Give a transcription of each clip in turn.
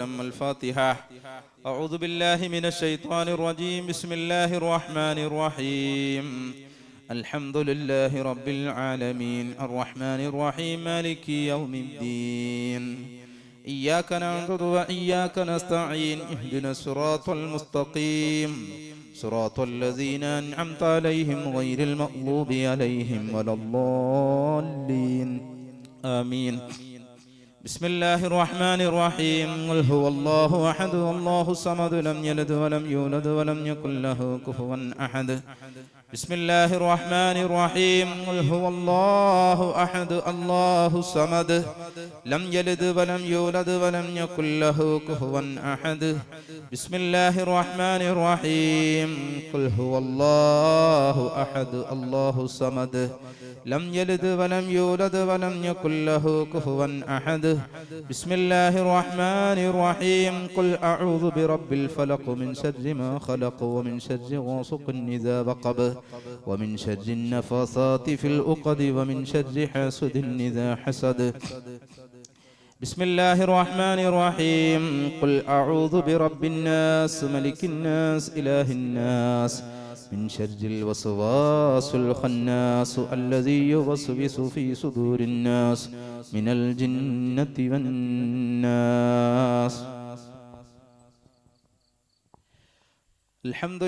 الفاتحة. أعوذ بالله من الشيطان الرجيم. بسم الله الرحمن الرحيم. الحمد لله رب العالمين الرحمن الرحيم مالك يوم الدين. إياك نعبد وإياك نستعين. اهدنا الصراط المستقيم صراط الذين أنعمت عليهم غير المغضوب عليهم ولا الضالين آمين. بسم الله الرحمن الرحيم. قل هو الله أحد الله الصمد لم يلد ولم يولد ولم يكن له كفوا أحد. بسم الله الرحمن الرحيم. قل هو الله أحد الله الصمد لم يلد ولم يولد ولم يكن له كفوا أحد. بسم الله الرحمن الرحيم. قل هو الله أحد الله الصمد لم يلد ولم يولد ولم يكن له كفوا أحد. بسم الله الرحمن الرحيم. قل أعوذ برب الفلق من شر ما خلق ومن شر غاسق إذا وقب ومن شر النفاثات في العقد ومن شر حاسد إذا حسد. بسم الله الرحمن الرحيم. قل أعوذ برب الناس ملك الناس إله الناس من شر الوسواس الخناس الذي يوسوس في صدور الناس من الجنة والناس. الحمد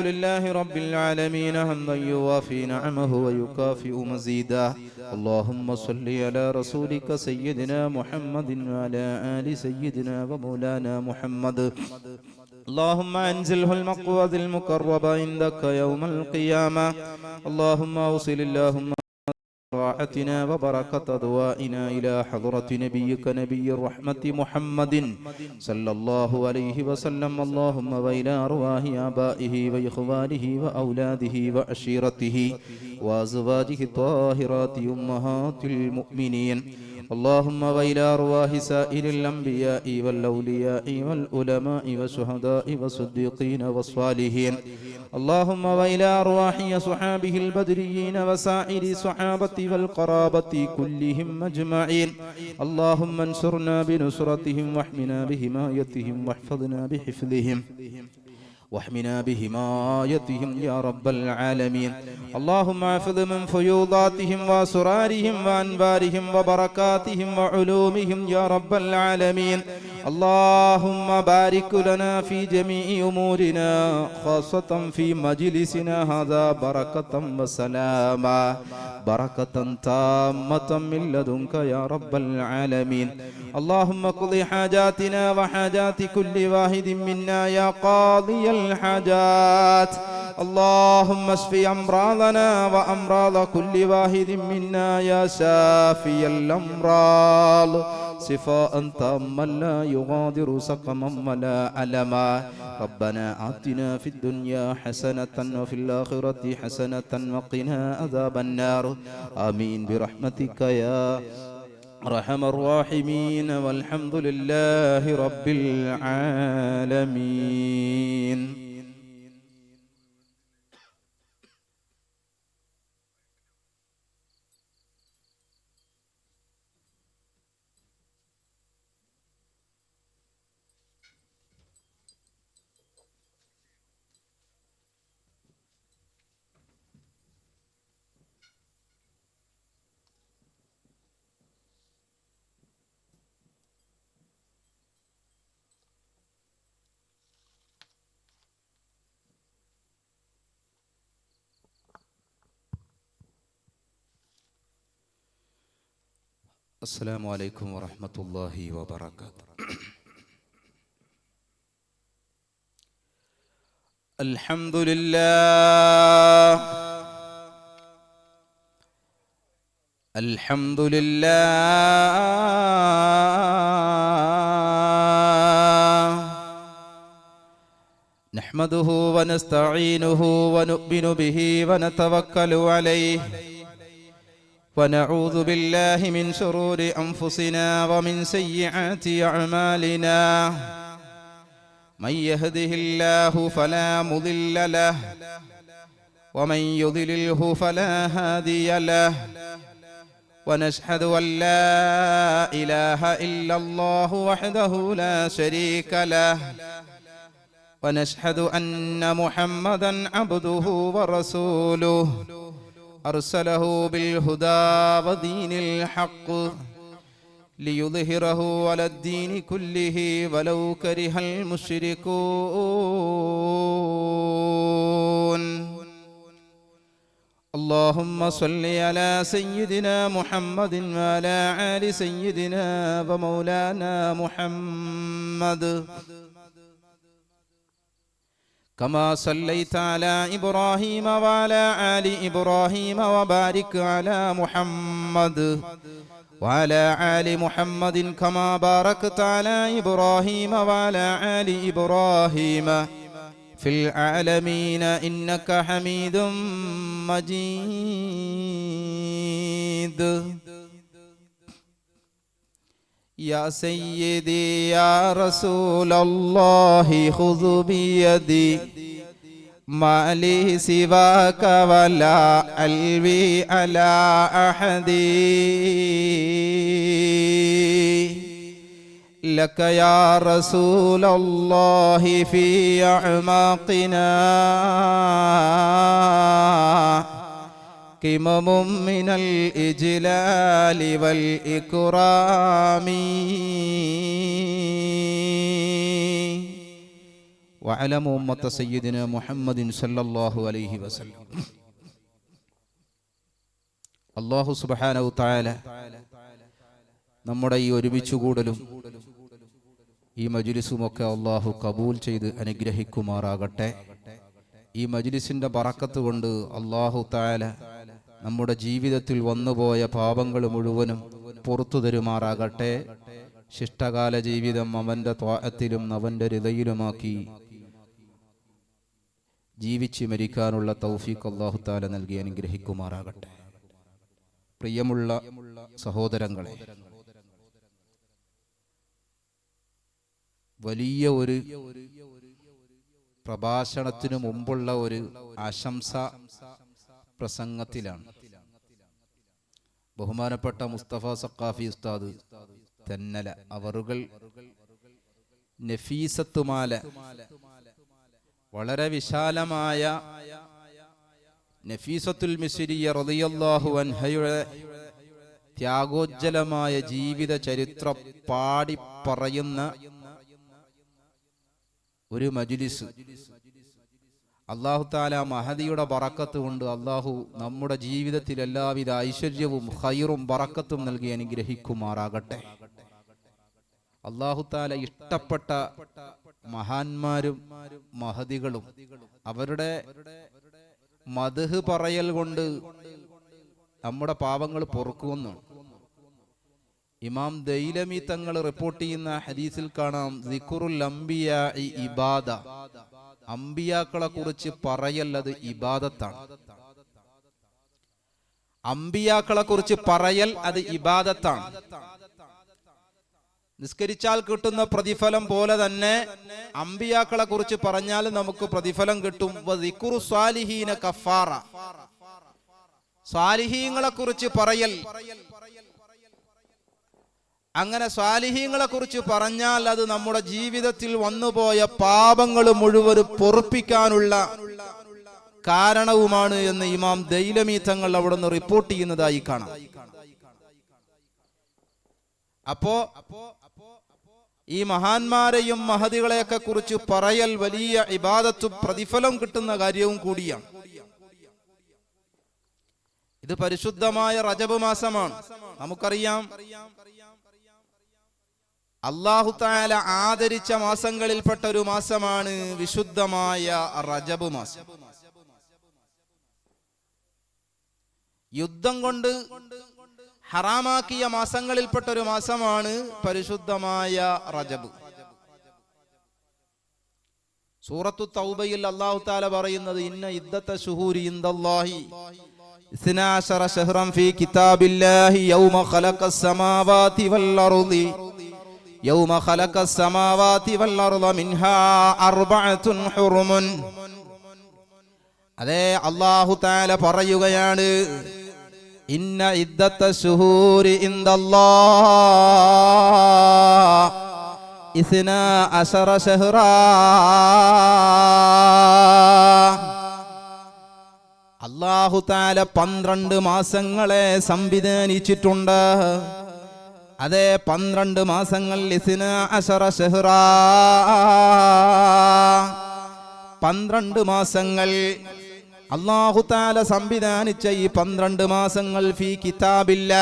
لله رب العالمين حمدا يوافي نعمه ويكافئ مزيدا. اللهم صل على رسولك سيدنا محمد وعلى آل سيدنا ومولانا محمد. اللهم أنزله المقوى المقرب عندك يوم القيامة. اللهم أوصل اللهم راحتنا وبركة دعائنا إلى حضرة نبيك نبي الرحمة محمد صلى الله عليه وسلم. اللهم وإلى أرواح آبائه وإخوانه وأولاده وعشيرته وأزواجه الطاهرات أمهات المؤمنين. اللهم وإلى أرواح سائر الأنبياء والأولياء والعلماء والشهداء والصديقين والصالحين. اللهم وإلى أرواح أصحابه البدريين وسائر الصحابة والقرابة كلهم أجمعين. اللهم انصرنا بنصرتهم واحمنا بحمايتهم واحفظنا بحفظهم واحمنا بحمايتهم يا رب العالمين. اللهم احفظ من فيوضاتهم وأسرارهم وأنبارهم وبركاتهم وعلومهم يا رب العالمين. اللهم بارك لنا في جميع أمورنا خاصة في مجلسنا هذا بركة وسلاما بركة تامة من لدنك يا رب العالمين. اللهم اقض حاجاتنا وحاجات كل واحد منا يا قاضي الحاجات. اللهم اشف أمراضنا وأمراض كل واحد منا يا شافي الأمراض شفاء تاما لا يغادر سقما ولا ألما. ربنا آتنا في الدنيا حسنة وفي الآخرة حسنة وقنا عذاب النار. آمين برحمتك يا أرحم الراحمين. والحمد لله رب العالمين. السلام عليكم ورحمة الله وبركاته. الحمد لله الحمد لله نحمده ونستعينه ونؤمن به ونتوكل عليه ونعوذ بالله من شرور أنفسنا ومن سيئات أعمالنا. من يهده الله فلا مضل له ومن يضلله فلا هادي له ونشهد أن لا إله إلا الله وحده لا شريك له ونشهد أن محمدا عبده ورسوله أرسله بالهدى ودين الحق ليظهره على الدين كله ولو كره المشركون اللهم صل على سيدنا محمد وعلى آل سيدنا ومولانا محمد كما صليت على إبراهيم وعلى آل إبراهيم وبارك على محمد وعلى آل محمد كما باركت على إبراهيم وعلى آل إبراهيم في العالمين إنك حميد مجيد يا سيدي يا رسول الله خذ بيدي ما لي سواك ولا ألوي على أحد لك يا رسول الله في أعماقنا قمم من الإجلال والإكرام وعلموا أمة سيدنا محمد صلى الله عليه وسلم അല്ലാഹു സുബ്ഹാനഹു തആല നമ്മുടെ ഈ ഒരുമിച്ചുകൂടലും ഈ മജ്ലിസുമൊക്കെ അല്ലാഹു കബൂൽ ചെയ്ത് അനുഗ്രഹിക്കുമാറാകട്ടെ. ഈ മജ്ലിസിന്റെ ബറക്കത്ത് കൊണ്ട് അല്ലാഹു തആല നമ്മുടെ ജീവിതത്തിൽ വന്നുപോയ പാപങ്ങൾ മുഴുവനും പുറത്തു തരുമാറാകട്ടെ. ശിഷ്ടകാല ജീവിതം അവന്റെ ത്വാഅത്തിലും അവന്റെ റിദയിലുമാക്കി ജീവിച്ച് മരിക്കാനുള്ള തൗഫീഖ് അല്ലാഹു തആല നൽകി അനുഗ്രഹിക്കുമാറാകട്ടെ. പ്രിയമുള്ള സഹോദരങ്ങളെ, വലിയ ഒരു പ്രഭാഷണത്തിനു മുമ്പുള്ള ഒരു ആശംസ പ്രസംഗത്തിലാണ് ബഹുമാനപ്പെട്ട മുസ്തഫ സഖാഫി ഉസ്താദ് തെന്നല അവറുകൾ നഫീസത്തുമാല വളരെ വിശാലമായ നഫീസത്തുൽ മിസ്രിയ റളിയല്ലാഹു അൻഹയുടെ ത്യാഗോജ്ജലമായ ജീവിത ചരിത്രം പാടി പറയുന്ന ഒരു മജ്ലിസ്. അല്ലാഹു തആല മഹദിയുടെ ബറക്കത്ത് കൊണ്ട് അല്ലാഹു നമ്മുടെ ജീവിതത്തിൽ എല്ലാവിധ ഐശ്വര്യവും ഖൈറും ബറക്കത്തും നൽകി അനുഗ്രഹിക്കുമാറാകട്ടെ. അല്ലാഹു തആല ഇഷ്ടപ്പെട്ട മഹാന്മാരും മഹദികളും അവരുടെ മദ്ഹ് പറയൽ കൊണ്ട് നമ്മുടെ പാപങ്ങൾ പൊറുക്കുമെന്ന് ഇമാം ദൈലമി തങ്ങൾ റിപ്പോർട്ട് ചെയ്യുന്ന ഹദീസിൽ കാണാം, സിക്റുൽ അംബിയാഇ ഇബാദ, അംബിയാക്കളെ കുറിച്ച് പറയൽ അത് ഇബാദത്താണ്. അംബിയാക്കളെ കുറിച്ച് പറയൽ അത് ഇബാദത്താണ്. നിസ്കരിച്ചാൽ കിട്ടുന്ന പ്രതിഫലം പോലെ തന്നെ അംബിയാക്കളെ കുറിച്ച് പറഞ്ഞാൽ നമുക്ക് പ്രതിഫലം കിട്ടും. വദിക്റു സ്വാലിഹീന കഫാറ, സ്വാലിഹീങ്ങളെ കുറിച്ച് പറയൽ, അങ്ങനെ സ്വാലിഹീങ്ങളെ കുറിച്ച് പറഞ്ഞാൽ അത് നമ്മുടെ ജീവിതത്തിൽ വന്നുപോയ പാപങ്ങൾ മുഴുവൻ പൊറുപ്പിക്കാനുള്ള കാരണവുമാണ് എന്ന് ഇമാം ദൈലമി തങ്ങൾ അവിടെ നിന്ന് റിപ്പോർട്ട് ചെയ്യുന്നതായി കാണാം. അപ്പോ ഈ മഹാന്മാരെയും മഹദികളെയൊക്കെ കുറിച്ച് പറയൽ വലിയ ഇബാദത്തും പ്രതിഫലം കിട്ടുന്ന കാര്യവും കൂടിയാണ്. ഇത് പരിശുദ്ധമായ റജബ് മാസമാണ്. നമുക്കറിയാം അല്ലാഹു തആല ആദരിച്ച മാസങ്ങളിൽപ്പെട്ട ഒരു മാസമാണ് വിശുദ്ധമായ റജബ് മാസം. യുദ്ധം കൊണ്ട് ഹറാമാക്കിയ മാസങ്ങളിൽപ്പെട്ട ഒരു മാസമാണ് പരിശുദ്ധമായ റജബ്. സൂറത്തു തൗബയിൽ അല്ലാഹു തആല പറയുന്നത്, ഇന്ന ഇദ്ദത ശുഹൂരി ഇൻദല്ലാഹി 12 ശഹ്റൻ ഫീ കിതാബില്ലാഹി യൗമ ഖലഖസ് സമാവാതി വൽ അർളി യൗമ ഖലഖസ് സമാവാതി വൽ അർള മിൻഹാ അർബഅത്തുൻ ഹുറുമുൻ. അതേ അല്ലാഹു തആല പറയുകയാണ്, ഇന്ന ഇദ്ദത്ത ശുഹൂരി ഇൻദല്ലാഹ് 12 ശഹ്റാ. അല്ലാഹു തആല 12 മാസങ്ങളെ സംവിധാനിച്ചിട്ടുണ്ട്. അതേ 12 മാസങ്ങൾ 12 ശഹ്റാ, 12 മാസങ്ങൾ അല്ലാഹു തആല സംവിധാനിച്ച ഈ 12 മാസങ്ങൾ ഫീ കിതാബില്ലാഹ്,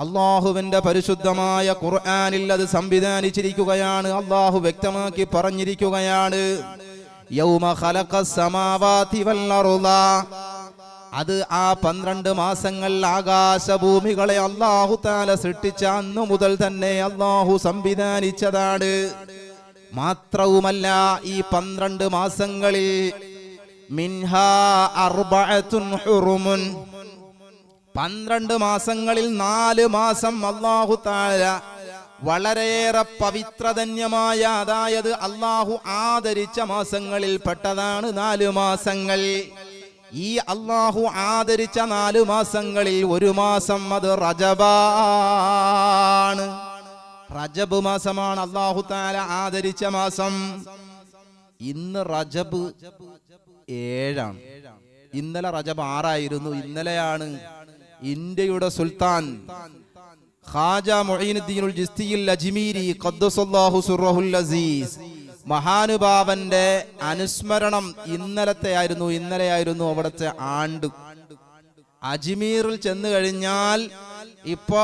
അല്ലാഹുവിന്റെ പരിശുദ്ധമായ ഖുർആനിൽ അത് സംവിധാനിച്ചിരിക്കുകയാണ്. അല്ലാഹു വ്യക്തമാക്കി പറഞ്ഞിരിക്കുകയാണ്, യൗമ ഖലഖസ് സമാവാതി വൽ അർള. അത് ആ 12 മാസങ്ങൾ ആകാശഭൂമികളെ അല്ലാഹു തആല സൃഷ്ടിച്ച അന്നു മുതൽ തന്നെ അല്ലാഹു സംവിധാനിച്ചതാണ്. മാത്രവുമല്ല, ഈ 12 മാസങ്ങളിൽ മിൻഹാ അർബഅത്തുൻ ഹുറുമുൻ, 12 മാസങ്ങളിൽ 4 മാസം അല്ലാഹു തആല വളരെയേറെ പവിത്രധന്യമായ, അതായത് അല്ലാഹു ആദരിച്ച മാസങ്ങളിൽ പെട്ടതാണ് 4 മാസങ്ങൾ. ഈ അല്ലാഹു ആദരിച്ച 4 മാസങ്ങളിൽ ഒരു മാസം അത് റജബാണ്. റജബ് മാസമാണ് അല്ലാഹു തആല ആദരിച്ച മാസം. ഇന്ന് റജബ് 7 ഇന്നലെ റജബ് 6 ഇന്നലെയാണ് ഇന്ത്യയുടെ സുൽത്താൻ ഖാജ മുഈനുദ്ദീനുൽ ജിസ്തിയിൽ അജ്മീരി ഖദ്ദസല്ലാഹു സിർറഹുൽ അസീസ് മഹാനുഭാവന്റെ അനുസ്മരണം ഇന്നലെയായിരുന്നു അവിടുത്തെ ആണ്ട്. അജ്മീറിൽ ചെന്ന് കഴിഞ്ഞാൽ ഇപ്പോ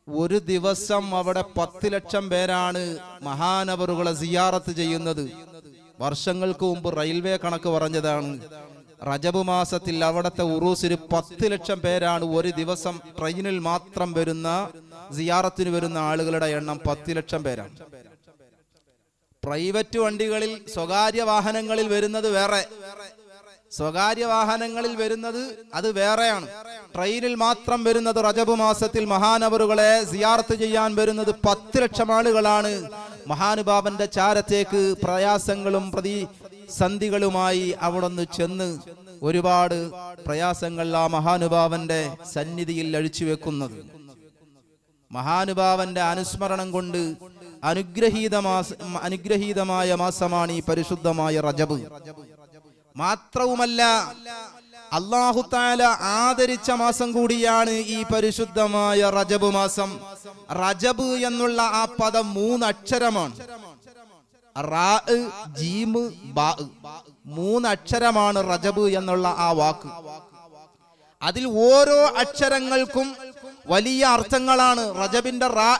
ഒരു ദിവസം അവിടെ 10 ലക്ഷം പേരാണ് മഹാനവറുകളെ സിയാറത്ത് ചെയ്യുന്നത്. വർഷങ്ങൾക്ക് മുമ്പ് റെയിൽവേ കണക്ക് പറഞ്ഞതാണ്. റജബ് മാസത്തിൽ അവിടുത്തെ ഉറൂസിന് 10 ലക്ഷം പേരാണ് ഒരു ദിവസം ട്രെയിനിൽ മാത്രം വരുന്ന സിയാറത്തിന് വരുന്ന ആളുകളുടെ എണ്ണം 10 ലക്ഷം പേരാണ്. പ്രൈവറ്റ് വണ്ടികളിൽ സ്വകാര്യ വാഹനങ്ങളിൽ വരുന്നത് വേറെ, സ്വകാര്യ വാഹനങ്ങളിൽ വരുന്നത് അത് വേറെയാണ്. ട്രെയിനിൽ മാത്രം വരുന്നത് റജബ് മാസത്തിൽ മഹാനവറുകളെ സിയാറത്ത് ചെയ്യാൻ വരുന്നത് 10 ലക്ഷം ആളുകളാണ്. മഹാനുഭാവന്റെ ചാരത്തേക്ക് പ്രയാസങ്ങളും പ്രതിസന്ധികളുമായി അവിടെ ഒന്ന് ചെന്ന് ഒരുപാട് പ്രയാസങ്ങൾ ആ മഹാനുഭാവന്റെ സന്നിധിയിൽ അഴിച്ചു വെക്കുന്നത്. മഹാനുഭാവന്റെ അനുസ്മരണം കൊണ്ട് അനുഗ്രഹീതമായ മാസമാണ് ഈ പരിശുദ്ധമായ റജബ്. മാത്രവുമല്ല, അല്ലാഹു തആല ആദരിച്ച മാസം കൂടിയാണ് ഈ പരിശുദ്ധമായ റജബ് മാസം. റജബ് എന്നുള്ള ആ പദം 3 അക്ഷരമാണ്. റാ, ജീം, ബാ, 3 അക്ഷരമാണ് റജബ് എന്നുള്ള ആ വാക്ക്. അതിൽ ഓരോ അക്ഷരങ്ങൾക്കും വലിയ അർത്ഥങ്ങളാണ്. റജബിന്റെ റാ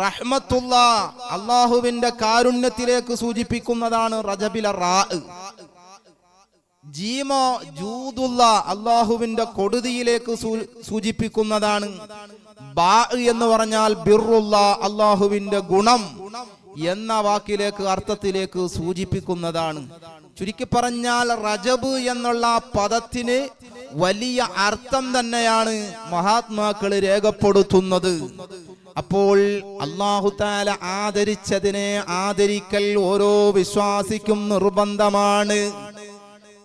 റഹ്മത്തുള്ള, അല്ലാഹുവിന്റെ കാരുണ്യത്തിലേക്ക് സൂചിപ്പിക്കുന്നതാണ് റജബിലെ റാ. ജീമോ ജൂദുള്ള, അല്ലാഹുവിന്റെ കൊടുതിയിലേക്ക് സൂചിപ്പിക്കുന്നതാണ്. ബാ എന്ന് പറഞ്ഞാൽ ബിറുള്ള, അല്ലാഹുവിന്റെ ഗുണം എന്ന വാക്കിലേക്ക് അർത്ഥത്തിലേക്ക് സൂചിപ്പിക്കുന്നതാണ്. ചുരുക്കി പറഞ്ഞാൽ റജബ് എന്നുള്ള പദത്തിന് വലിയ അർത്ഥം തന്നെയാണ് മഹാത്മാക്കൾ രേഖപ്പെടുത്തുന്നത്. അപ്പോൾ അല്ലാഹു തആല ആദരിച്ചതിനെ ആദരിക്കൽ ഓരോ വിശ്വാസിക്കും നിർബന്ധമാണ്.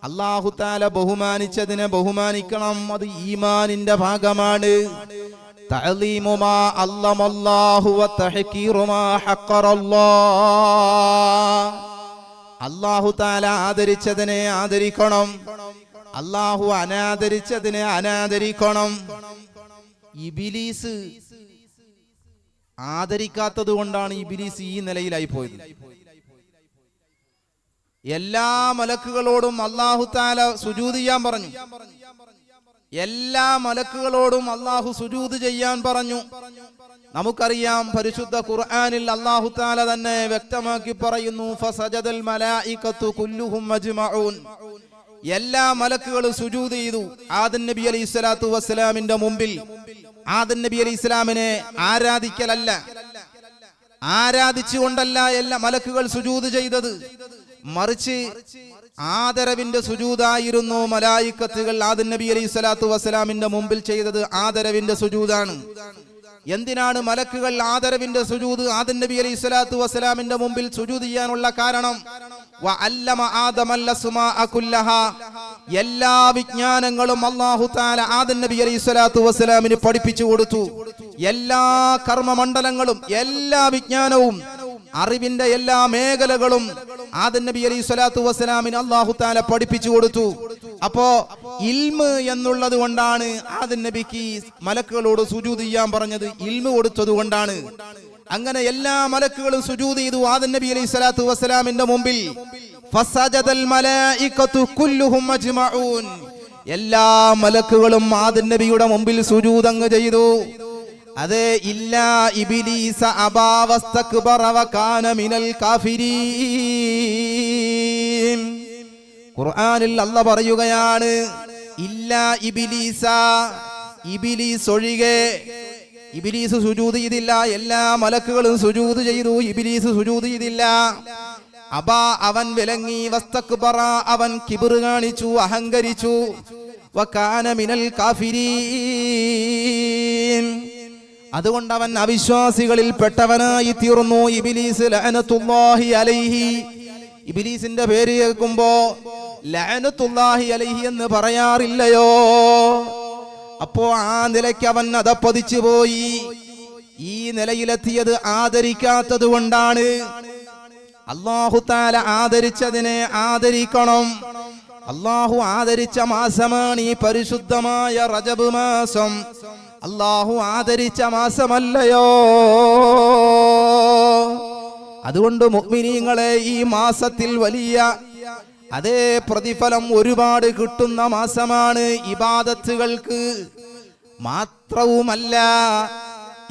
അല്ലാഹു തആല ബഹുമാനിച്ചതിനെ ബഹുമാനിക്കണം, അത് ഈമാനിന്റെ ഭാഗമാണ്. തഅലീമു മാ അല്ലമല്ലാഹു വ തഹ്കീറു മാ ഹഖറല്ലാഹ്. അല്ലാഹു തആല ആദരിച്ചതിനെ ആദരിക്കണം, അല്ലാഹു അനാദരിച്ചതിനെ അനാദരിക്കണം. ഇബ്ലീസ് ആദരിക്കാത്തത് കൊണ്ടാണ് ഇബ്ലീസ് ഈ നിലയിലായി പോയത്. എല്ലാ മലക്കുകളോടും അല്ലാഹു തആല സുജൂദ് ചെയ്യാൻ പറഞ്ഞു. എല്ലാ മലക്കുകളോടും അല്ലാഹു സുജൂദ് ചെയ്യാൻ പറഞ്ഞു. നമുക്കറിയാം, പരിശുദ്ധ ഖുർആനിൽ അല്ലാഹു തആല തന്നെ വ്യക്തമാക്കി പറയുന്നു, ഫസജദൽ മലായികത്തു കുല്ലുഹും അജ്മഊൻ. എല്ലാ മലക്കുകളും സുജൂദ് ചെയ്തു ആദം നബി അലൈഹിസ്സലാത്തു വസ്സലാമിന്റെ മുമ്പിൽ. ആദം നബി അലൈഹിസ്സലാമിനെ ആരാധിക്കലല്ല, ആരാധിച്ചുകൊണ്ടല്ല എല്ലാ മലക്കുകൾ സുജൂദ് ചെയ്തത്, മറിച്ച് ആദരവിന്റെ സുജൂദായിരുന്നു മലായികത്തുകൾ ആദം നബി അലൈഹിസ്സലാത്തു വസ്സലാമിന്റെ മുമ്പിൽ ചെയ്തത്. ആദരവിന്റെ സുജൂദാണ്. എന്തിനാണ് മലക്കുകൾ ആദരവിന്റെ സുജൂദ് ആദം നബി അലൈഹിസ്സലാത്തു വസ്സലാമിന്റെ മുമ്പിൽ സുജൂദ് ചെയ്യാനുള്ള കാരണം? വഅല്ലമ ആദമൽ അസ്മാഅ കുല്ലഹാ, എല്ലാ വിജ്ഞാനങ്ങളും അല്ലാഹു തആല ആദം നബി അലൈഹി സ്വലാത്തു വസ്സലാമിന് പഠിപ്പിച്ചു കൊടുത്തു. എല്ലാ കർമ്മമണ്ഡലങ്ങളും, എല്ലാ വിജ്ഞാനവും, അറിവിന്റെ എല്ലാ മേഖലകളും ആദം നബി അലൈഹി സ്വലാത്തു വസ്സലാമിന് അല്ലാഹു തആല പഠിപ്പിച്ചു കൊടുത്തു. അപ്പോ ഇൽമ് എന്നുള്ളത് കൊണ്ടാണ് ആദം നബിക്ക് മലക്കുകളോട് സുജൂദ് ചെയ്യാൻ പറഞ്ഞത്, ഇൽമ് കൊടുത്തത് കൊണ്ടാണ്. അങ്ങനെ എല്ലാ മലക്കുകളും സുജൂദ് ചെയ്തു ആദം നബി അലൈഹി സ്വലാത്തു വസ്സലാമിന്റെ മുമ്പിൽ. ഫസജദൽ മലായികതു കുല്ലുഹും അജ്മഊൻ, എല്ലാ മലക്കുകളും ആദം നബിയുടെ മുമ്പിൽ സുജൂദ് അങ്ങ് ചെയ്തു. അതെ, ഇല്ലാ ഇബ്ലീസ അബാ വസ്തക്ബറ വകാന മിനൽ കാഫിരീൻ. ഖുർആനിൽ അല്ലാഹ് പറയുകയാണ്, ഇല്ലാ ഇബ്ലീസ, ഇബ്ലീസ് ഒഴികെ. ഇബ്ലീസ് സുജൂദ് ചെയ്തില്ല, എല്ലാ മലക്കുകളും സുജൂദ് ചെയ്തു, ഇബ്ലീസ് സുജൂദ് ചെയ്തില്ല. അബാ, അവൻ വിലങ്ങി, വസ്തക്ബറ, അവൻ കിബ്ർ കാണിച്ചു, അഹങ്കരിച്ചു. വകാന മിനൽ കാഫിരീൻ, അതുകൊണ്ട് അവൻ അവിശ്വാസികളിൽ പെട്ടവനായി തീർന്നു. ഇബ്ലീസ് ലഅനത്തുല്ലാഹി അലൈഹി, ഇബ്ലീസിന്റെ പേര് കേൾക്കുമ്പോ ലഅനത്തുല്ലാഹി അലൈഹി എന്ന് പറയാറില്ലയോ? അപ്പോ ആ നിലയ്ക്ക് അവൻ അതപ്പതിച്ചു പോയി. ഈ നിലയിലെത്തിയത് ആദരിക്കാത്തത് കൊണ്ടാണ്. അല്ലാഹു തആല ആദരിച്ചതിനെ ആദരിക്കണം. അല്ലാഹു ആദരിച്ച മാസമാണ് ഈ പരിശുദ്ധമായ റജബ് മാസം. അല്ലാഹു ആദരിച്ച മാസമല്ലയോ? അതുകൊണ്ട് മുഅ്മിനീങ്ങളെ, ഈ മാസത്തിൽ വലിയ അതേ പ്രതിഫലം ഒരുപാട് കിട്ടുന്ന മാസമാണ്. ഇബാദത്തുകൾക്ക് മാത്രവുമല്ല,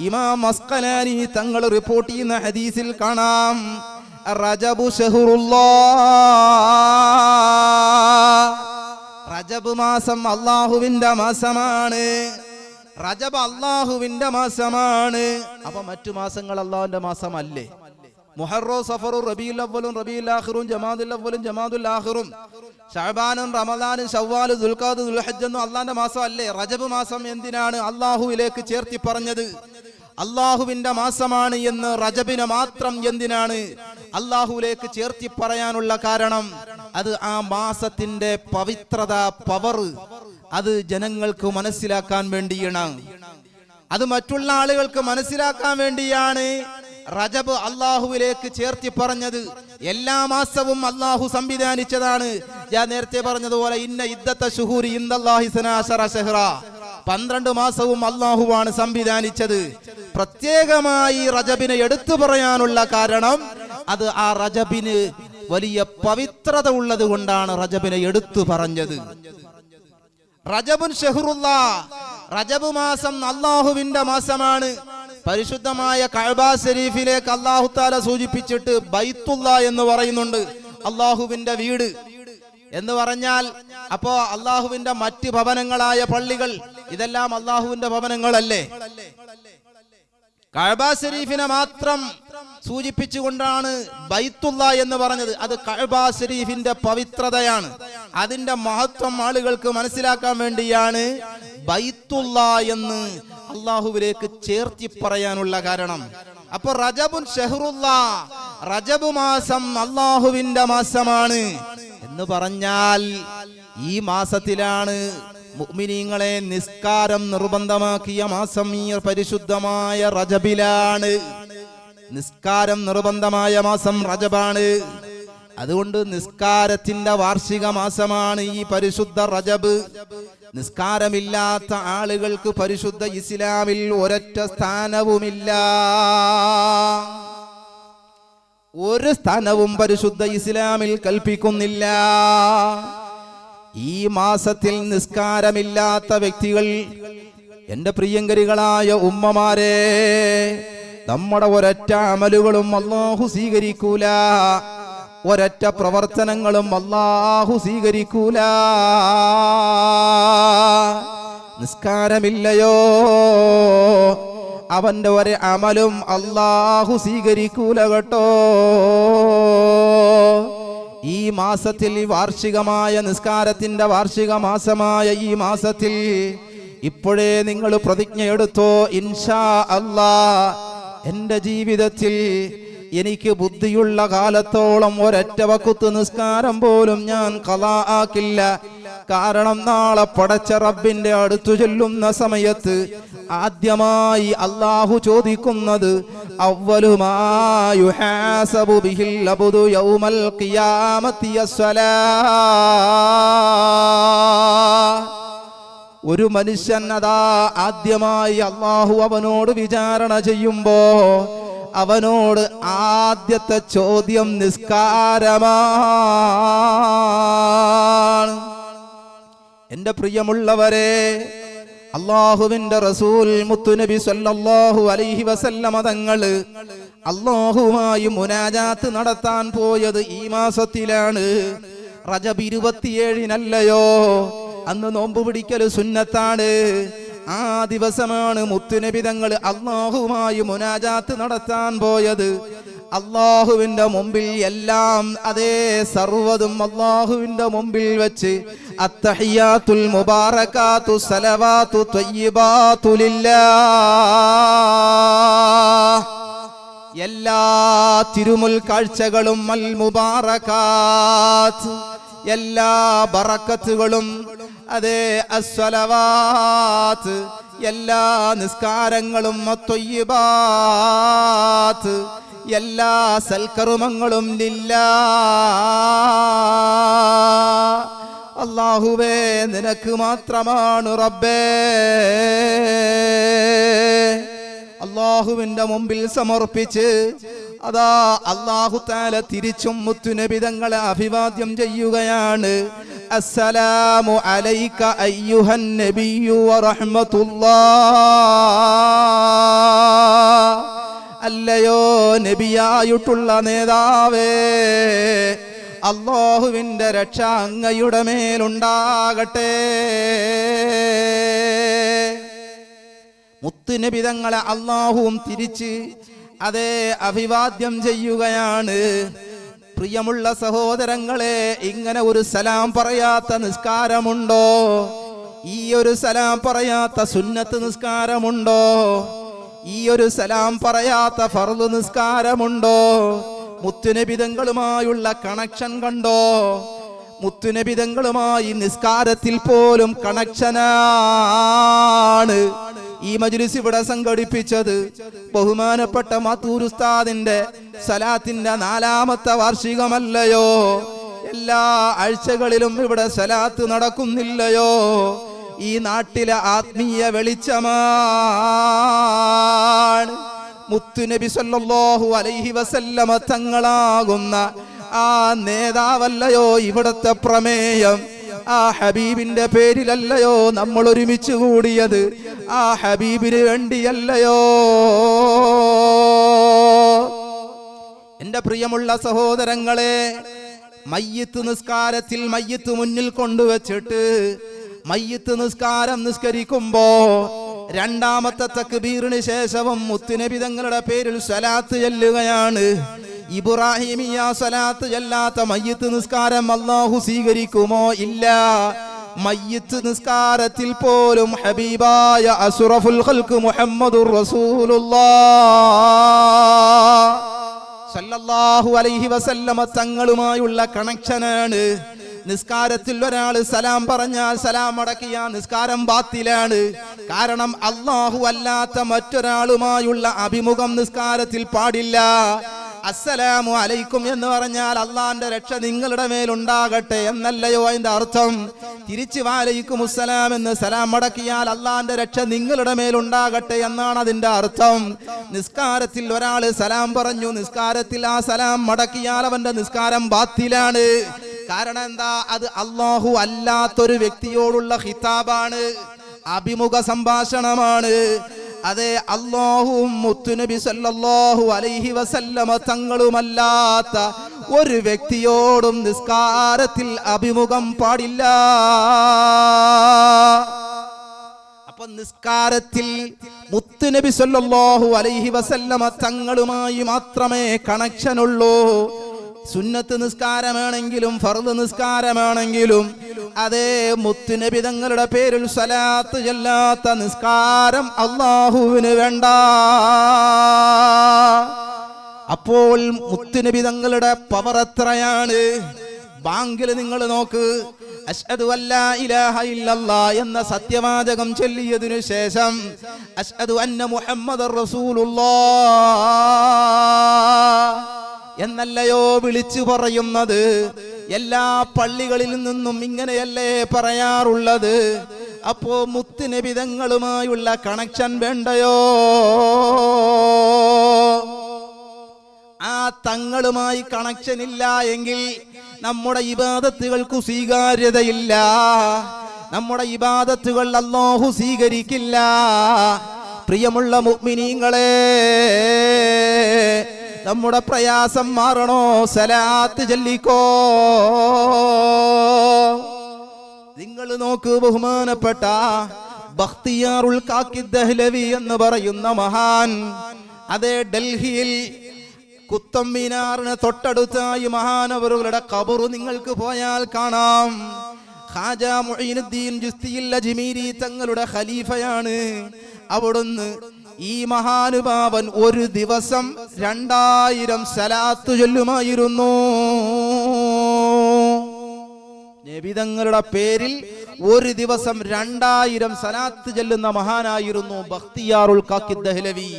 ഇമാം അസ്ഖലാനി തങ്ങൾ റിപ്പോർട്ട് ചെയ്യുന്ന ഹദീസിൽ കാണാം, റജബു ശഹ്റുല്ലാഹ്, റജബ് മാസം അല്ലാഹുവിന്റെ മാസമാണ്. റജബ് അല്ലാഹുവിന്റെ മാസമാണ്. അപ്പൊ മറ്റു മാസങ്ങൾ അല്ലാഹുവിന്റെ മാസമല്ലേ? മുഹറം, സഫർ, റബീഉൽ അവ്വലും റബീഉൽ ആഖിറും, ജമാദുൽ അവ്വലും ജമാദുൽ ആഖിറും, ശഅബാനും റമദാനും ശവ്വാലും ദുൽഖഅദ് ദുൽഹജ്ജ് ഒന്നും അല്ലാഹുവിന്റെ മാസം അല്ലേ? റജബ് മാസം എന്തിനാണ് അല്ലാഹുവിലേക്ക് ചേർത്തി പറഞ്ഞത്? അല്ലാഹുവിന്റെ മാസമാണ് എന്ന് റജബിനെ മാത്രം എന്തിനാണ് അല്ലാഹുവിലേക്ക് ചേർത്തി പറയാനുള്ള കാരണം? അത് ആ മാസത്തിന്റെ പവിത്രത, പവർ, അത് ജനങ്ങൾക്ക് മനസ്സിലാക്കാൻ വേണ്ടിയാണ്. അത് മറ്റുള്ള ആളുകൾക്ക് മനസ്സിലാക്കാൻ വേണ്ടിയാണ് റജബ് അല്ലാഹുവിലേക്ക് ചേർത്തി പറഞ്ഞത്. എല്ലാ മാസവും അല്ലാഹു സംവിധാനിച്ചതാണ്. ഞാൻ നേരത്തെ പറഞ്ഞതുപോലെ, ഇന്ന ഇദ്ദത്ത ശുഹൂരി ഇൻദല്ലാഹി 12 ശഹ്റ, 12 മാസവും അല്ലാഹുവാണ് സംവിധാനിച്ചത്. പ്രത്യേകമായി റജബിനെ എടുത്തു പറയാനുള്ള കാരണം, അത് ആ റജബിന് വലിയ പവിത്രത ഉള്ളത് കൊണ്ടാണ് റജബിനെ എടുത്തു പറഞ്ഞത്. റജബുൻ ശഹ്റുല്ലാഹ്, റജബ് മാസം അല്ലാഹുവിന്റെ മാസമാണ്. പരിശുദ്ധമായ കഅബ ശരീഫിലേക്ക് അല്ലാഹു തആല സൂചിപ്പിച്ചിട്ട് ബൈത്തുല്ലാ എന്ന് പറയുന്നുണ്ട്. അല്ലാഹുവിന്റെ വീട് എന്ന് പറഞ്ഞാൽ, അപ്പോ അല്ലാഹുവിന്റെ മറ്റ് ഭവനങ്ങളായ പള്ളികൾ, ഇതെല്ലാം അല്ലാഹുവിന്റെ ഭവനങ്ങളല്ലേ? കഅബ ശരീഫിനെ മാത്രം സൂചിപ്പിച്ചുകൊണ്ടാണ് ബൈത്തുല്ലാ എന്ന് പറഞ്ഞത്. അത് കഅബ ശരീഫിന്റെ പവിത്രതയാണ്, അതിന്റെ മഹത്വം ആളുകൾക്ക് മനസ്സിലാക്കാൻ വേണ്ടിയാണ് ബൈത്തുല്ലാ എന്ന് അല്ലാഹുവിലേക്ക് ചേർത്തി പറയാനുള്ള കാരണം. അപ്പൊ റജബുൻ ശഹ്റുല്ലാഹ്, റജബ് മാസം അല്ലാഹുവിന്റെ മാസമാണ് എന്ന് പറഞ്ഞാൽ, ഈ മാസത്തിലാണ് മുഅ്മിനീങ്ങളെ നിസ്കാരം നിർബന്ധമാക്കിയ മാസം. ഈ പരിശുദ്ധമായ റജബിലാണ് നിസ്കാരം നിർബന്ധമായ മാസം റജബാണ്. അതുകൊണ്ട് നിസ്കാരത്തിന്റെ വാർഷിക മാസമാണ് ഈ പരിശുദ്ധ റജബ്. നിസ്കാരമില്ലാത്ത ആളുകൾക്ക് പരിശുദ്ധ ഇസ്ലാമിൽ ഒരൊറ്റ സ്ഥാനവുമില്ല. ഒരു സ്ഥാനവും പരിശുദ്ധ ഇസ്ലാമിൽ കൽപ്പിക്കുന്നില്ല. ഈ മാസത്തിൽ നിസ്കാരമില്ലാത്ത വ്യക്തികൾ, എന്റെ പ്രിയങ്കരികളായ ഉമ്മമാരെ, നമ്മുടെ ഒരൊറ്റ അമലുകളും അല്ലാഹു സ്വീകരിക്കൂല, ഒരൊറ്റ പ്രവർത്തനങ്ങളും അല്ലാഹു സ്വീകരിക്കൂല. നിസ്കാരമില്ലയോ, അവന്റെ ഒരു അമലും അല്ലാഹു സ്വീകരിക്കൂല കേട്ടോ. ഈ മാസത്തിൽ, ഈ വാർഷികമായ നിസ്കാരത്തിന്റെ വാർഷിക മാസമായ ഈ മാസത്തിൽ ഇപ്പോഴേ നിങ്ങൾ പ്രതിജ്ഞ എടുത്തോ, ഇൻഷാ അല്ലാഹ് എന്റെ ജീവിതത്തിൽ എനിക്ക് ബുദ്ധിയുള്ള കാലത്തോളം ഒരൊറ്റ വഖ്ത് നിസ്കാരം പോലും ഞാൻ ഖളാ ആക്കില്ല. കാരണം നാളെ പടച്ച റബ്ബിന്റെ അടുത്തു ചെല്ലുന്ന സമയത്ത് ആദ്യമായി അല്ലാഹു ചോദിക്കുന്നത് അവ്വലു മാ യുഹാസബു ബിഹിൽ അബ്ദു യൗമൽ ഖിയാമത്തി അസ്സലാഹ്. ഒരു മനുഷ്യൻ അതാ ആദ്യമായി അല്ലാഹു അവനോട് വിചാരണ ചെയ്യുമ്പോ അവനോട് ആദ്യത്തെ ചോദ്യം നിസ്കാരമാണ്. എന്റെ പ്രിയമുള്ളവരെ, അല്ലാഹുവിന്റെ റസൂൽ മുത്തുനബി സല്ലല്ലാഹു അലൈഹി വസല്ലമ തങ്ങള് അല്ലാഹുവുമായി മുനാജാത്ത് നടത്താൻ പോയത് ഈ മാസത്തിലാണ്. റജബ് 27-നല്ലയോ? അന്ന് നോമ്പ് പിടിക്കൽ സുന്നത്താണ്. ആ ദിവസമാണ് മുത്തുനബി തങ്ങൾ അല്ലാഹുവുമായി മുനാജാത്ത് നടത്താൻ പോയത്. അല്ലാഹുവിന്റെ മുമ്പിൽ എല്ലാം അതേ സർവ്വതും അല്ലാഹുവിന്റെ മുമ്പിൽ വെച്ച് അത്തഹിയാത്തുൽ മുബാറകാത്തു സലവാത്തു ത്വയ്യിബാത്തു ലില്ലാഹ്. എല്ലാ തിരുമുൽ കാഴ്ചകളും അൽ മുബാറകാത്ത്, എല്ലാ ബറക്കത്തുകളും അതേ അസ്സലവാത്ത്, എല്ലാ നിസ്കാരങ്ങളും അത്വയ്യിബാത്ത്, എല്ലാ സൽക്കർമ്മങ്ങളും ലില്ലാഹ്. അല്ലാഹുവേ, നിനക്ക് മാത്രമാണ് റബ്ബേ. അല്ലാഹുവിന്റെ മുമ്പിൽ സമർപ്പിച്ച് അതാ അല്ലാഹു തആല തിരിച്ചും മുത്തുനബി തങ്ങളെ അഭിവാദ്യം ചെയ്യുകയാണ്. അസ്സലാമു അലൈക അയ്യുഹൻ നബിയ്യു വറഹ്മത്തുള്ളാഹ്. അല്ലയോ നബിയായിട്ടുള്ള നേതാവേ, അല്ലാഹുവിന്റെ രക്ഷ അങ്ങയുടെ മേലുണ്ടാകട്ടെ. മുത്തുനബി തങ്ങളെ അല്ലാഹുവും തിരിച്ച് അതേ അഭിവാദ്യം ചെയ്യുകയാണ്. പ്രിയമുള്ള സഹോദരങ്ങളെ, ഇങ്ങനെ ഒരു സലാം പറയാത്ത നിസ്കാരമുണ്ടോ? ഈ ഒരു സലാം പറയാത്ത സുന്നത്ത് നിസ്കാരമുണ്ടോ? ഈ ഒരു സലാം പറയാത്ത ഫർദ് നിസ്കാരമുണ്ടോ? മുത്തുനബി തങ്ങളുമായുള്ള കണക്ഷൻ കണ്ടോ? മുത്തുനബി തങ്ങളുമായി നിസ്കാരത്തിൽ പോലും കണക്ഷനാണ്. ഈ മജ്ലിസ് ഇവിടെ സംഘടിപ്പിച്ചത് ബഹുമാനപ്പെട്ട മാത്തൂർ ഉസ്താദിന്റെ സലാത്തിന്റെ 4ാമത്തെ വാർഷികമല്ലയോ? എല്ലാ ആഴ്ചകളിലും ഇവിടെ സലാത്ത് നടക്കുന്നില്ലയോ? ഈ നാട്ടിലെ ആത്മീയ വെളിച്ചമാണ്. മുത്തുനബി സല്ലല്ലാഹു അലൈഹി വസല്ലമ തങ്ങളാകുന്ന ആ നേതാവല്ലയോ ഇവിടത്തെ പ്രമേയം? ആ ഹബീബിന്റെ പേരിലല്ലയോ നമ്മൾ ഒരുമിച്ച് കൂടിയത്? ആ ഹബീബിന് വേണ്ടിയല്ലയോ? എന്റെ പ്രിയമുള്ള സഹോദരങ്ങളെ, മയ്യിത്ത് നിസ്കാരത്തിൽ മയ്യിത്ത് മുന്നിൽ കൊണ്ടുവച്ചിട്ട് മയ്യിത്ത് നിസ്കാരം നിസ്കരിക്കുമ്പോ 2ാമത്തെ തക്ബീറിന് ശേഷവും മുത്തുനബി തങ്ങളുടെ പേരിൽ സ്വലാത്ത് ചൊല്ലുകയാണ്. ഇബ്രാഹിമിയ സ്വലാത്ത് ചൊല്ലാത്ത മയ്യിത്ത് നിസ്കാരം അല്ലാഹു സ്വീകരിക്കുമോ? ഇല്ല. മയ്യിത്ത് നിസ്കാരത്തിൽ പോലും ഹബീബായ അസ്റഫുൽ ഖൽഖ് മുഹമ്മദുർ റസൂലുള്ളാഹ് സല്ലല്ലാഹു അലൈഹി വസല്ലമ തങ്ങളുമായുള്ള കണക്ഷനാണ്. നിസ്കാരത്തിൽ ഒരാൾ സലാം പറഞ്ഞാൽ സലാം അടക്കിയ നിസ്കാരം ബാത്തിലാണ്. കാരണം അല്ലാഹു അല്ലാത്ത മറ്റൊരാളുമായുള്ള അഭിമുഖം നിസ്കാരത്തിൽ പാടില്ല. അസ്സലാമു അലൈക്കും എന്ന് പറഞ്ഞാൽ അള്ളാന്റെ രക്ഷ നിങ്ങളുടെ മേലുണ്ടാകട്ടെ എന്നല്ലയോ അതിന്റെ അർത്ഥം? തിരിച്ചു വഅലൈക്കും അസ്സലാം എന്ന് സലാം മടക്കിയാൽ അള്ളാന്റെ രക്ഷ നിങ്ങളുടെ മേലുണ്ടാകട്ടെ എന്നാണ് അതിന്റെ അർത്ഥം. നിസ്കാരത്തിൽ ഒരാൾ സലാം പറഞ്ഞു, നിസ്കാരത്തിൽ ആ സലാം മടക്കിയാൽ അവന്റെ നിസ്കാരം ബാത്തിലാണ്. കാരണം എന്താ? അത് അല്ലാഹു അല്ലാത്തൊരു വ്യക്തിയോടുള്ള ഖിതാബാണ്, അഭിമുഖ സംഭാഷണമാണ്. അതെ, അല്ലാഹുവും മുത്തുനബി സല്ലല്ലാഹു അലൈഹി വസല്ലമ തങ്ങളുമല്ലാത്ത ഒരു വ്യക്തിയോടും നിസ്കാരത്തിൽ അഭിമുഖം പാടില്ല. അപ്പൊ നിസ്കാരത്തിൽ മുത്തുനബി സല്ലല്ലാഹു അലൈഹി വസല്ലമ തങ്ങളുമായി മാത്രമേ കണക്ഷൻ ഉള്ളൂ. സുന്നത്ത് നിസ്കാരമാണെങ്കിലും ഫർദ് നിസ്കാരമാണെങ്കിലും അതേ മുത്തുനബി തങ്ങളുടെ പേരിൽ സ്വലാത്ത് ചൊല്ലാത്ത നിസ്കാരം അല്ലാഹുവിന് വേണ്ട. അപ്പോൾ മുത്തുനബി തങ്ങളുടെ പവർ എത്രയാണ്? ബാങ്കിൽ നിങ്ങൾ നോക്ക്, അശ്ഹദു അല്ലാ ഇലാഹ ഇല്ലല്ലാഹ് എന്ന സത്യവാചകം ചൊല്ലിയതിനു ശേഷം അശ്ഹദു അന്ന മുഹമ്മദർ റസൂലുള്ളാഹ് എന്നല്ലയോ വിളിച്ചു പറയുന്നത്? എല്ലാ പള്ളികളിൽ നിന്നും ഇങ്ങനെയല്ലേ പറയാറുള്ളത്? അപ്പോ മുത്തുനബി തങ്ങളുമായുള്ള കണക്ഷൻ വേണ്ടയോ? ആ തങ്ങളുമായി കണക്ഷൻ ഇല്ല എങ്കിൽ നമ്മുടെ ഇബാദത്തുകൾക്ക് സ്വീകാര്യതയില്ല. നമ്മുടെ ഇബാദത്തുകൾ അല്ലാഹു സ്വീകരിക്കില്ല. പ്രിയമുള്ള മുഅ്മിനീങ്ങളെ, നമ്മുടെ പ്രയാസം മാറണോ? സലാത്ത് ചൊല്ലിക്കോ. നിങ്ങൾ നോക്ക്, ബഹുമാനപ്പെട്ട ബഖ്തിയാറുൽ കാക്കി ദഹ്ലവി എന്ന് പറയുന്ന മഹാൻ, അതേ ഡൽഹിയിൽ കുത്തം മീനാറിന് തൊട്ടടുത്തായി മഹാനവറുകളുടെ ഖബറ് നിങ്ങൾക്ക് പോയാൽ കാണാം. ഖാജ മുഈനുദ്ദീൻ ചിശ്തിയിൽ അജ്മീരി തങ്ങളുടെ ഖലീഫയാണ്. അവിടുന്ന് ഈ മഹാനുഭാവൻ ഒരു ദിവസം 2000 സലാത്ത് ചൊല്ലുമായിരുന്നു. നബി തങ്ങളുടെ പേരിൽ ഒരു ദിവസം 2000 സലാത്ത് ചൊല്ലുന്ന മഹാനായിരുന്നു ബഖ്തിയാറുൽ കാക്കി ദഹ്ലവി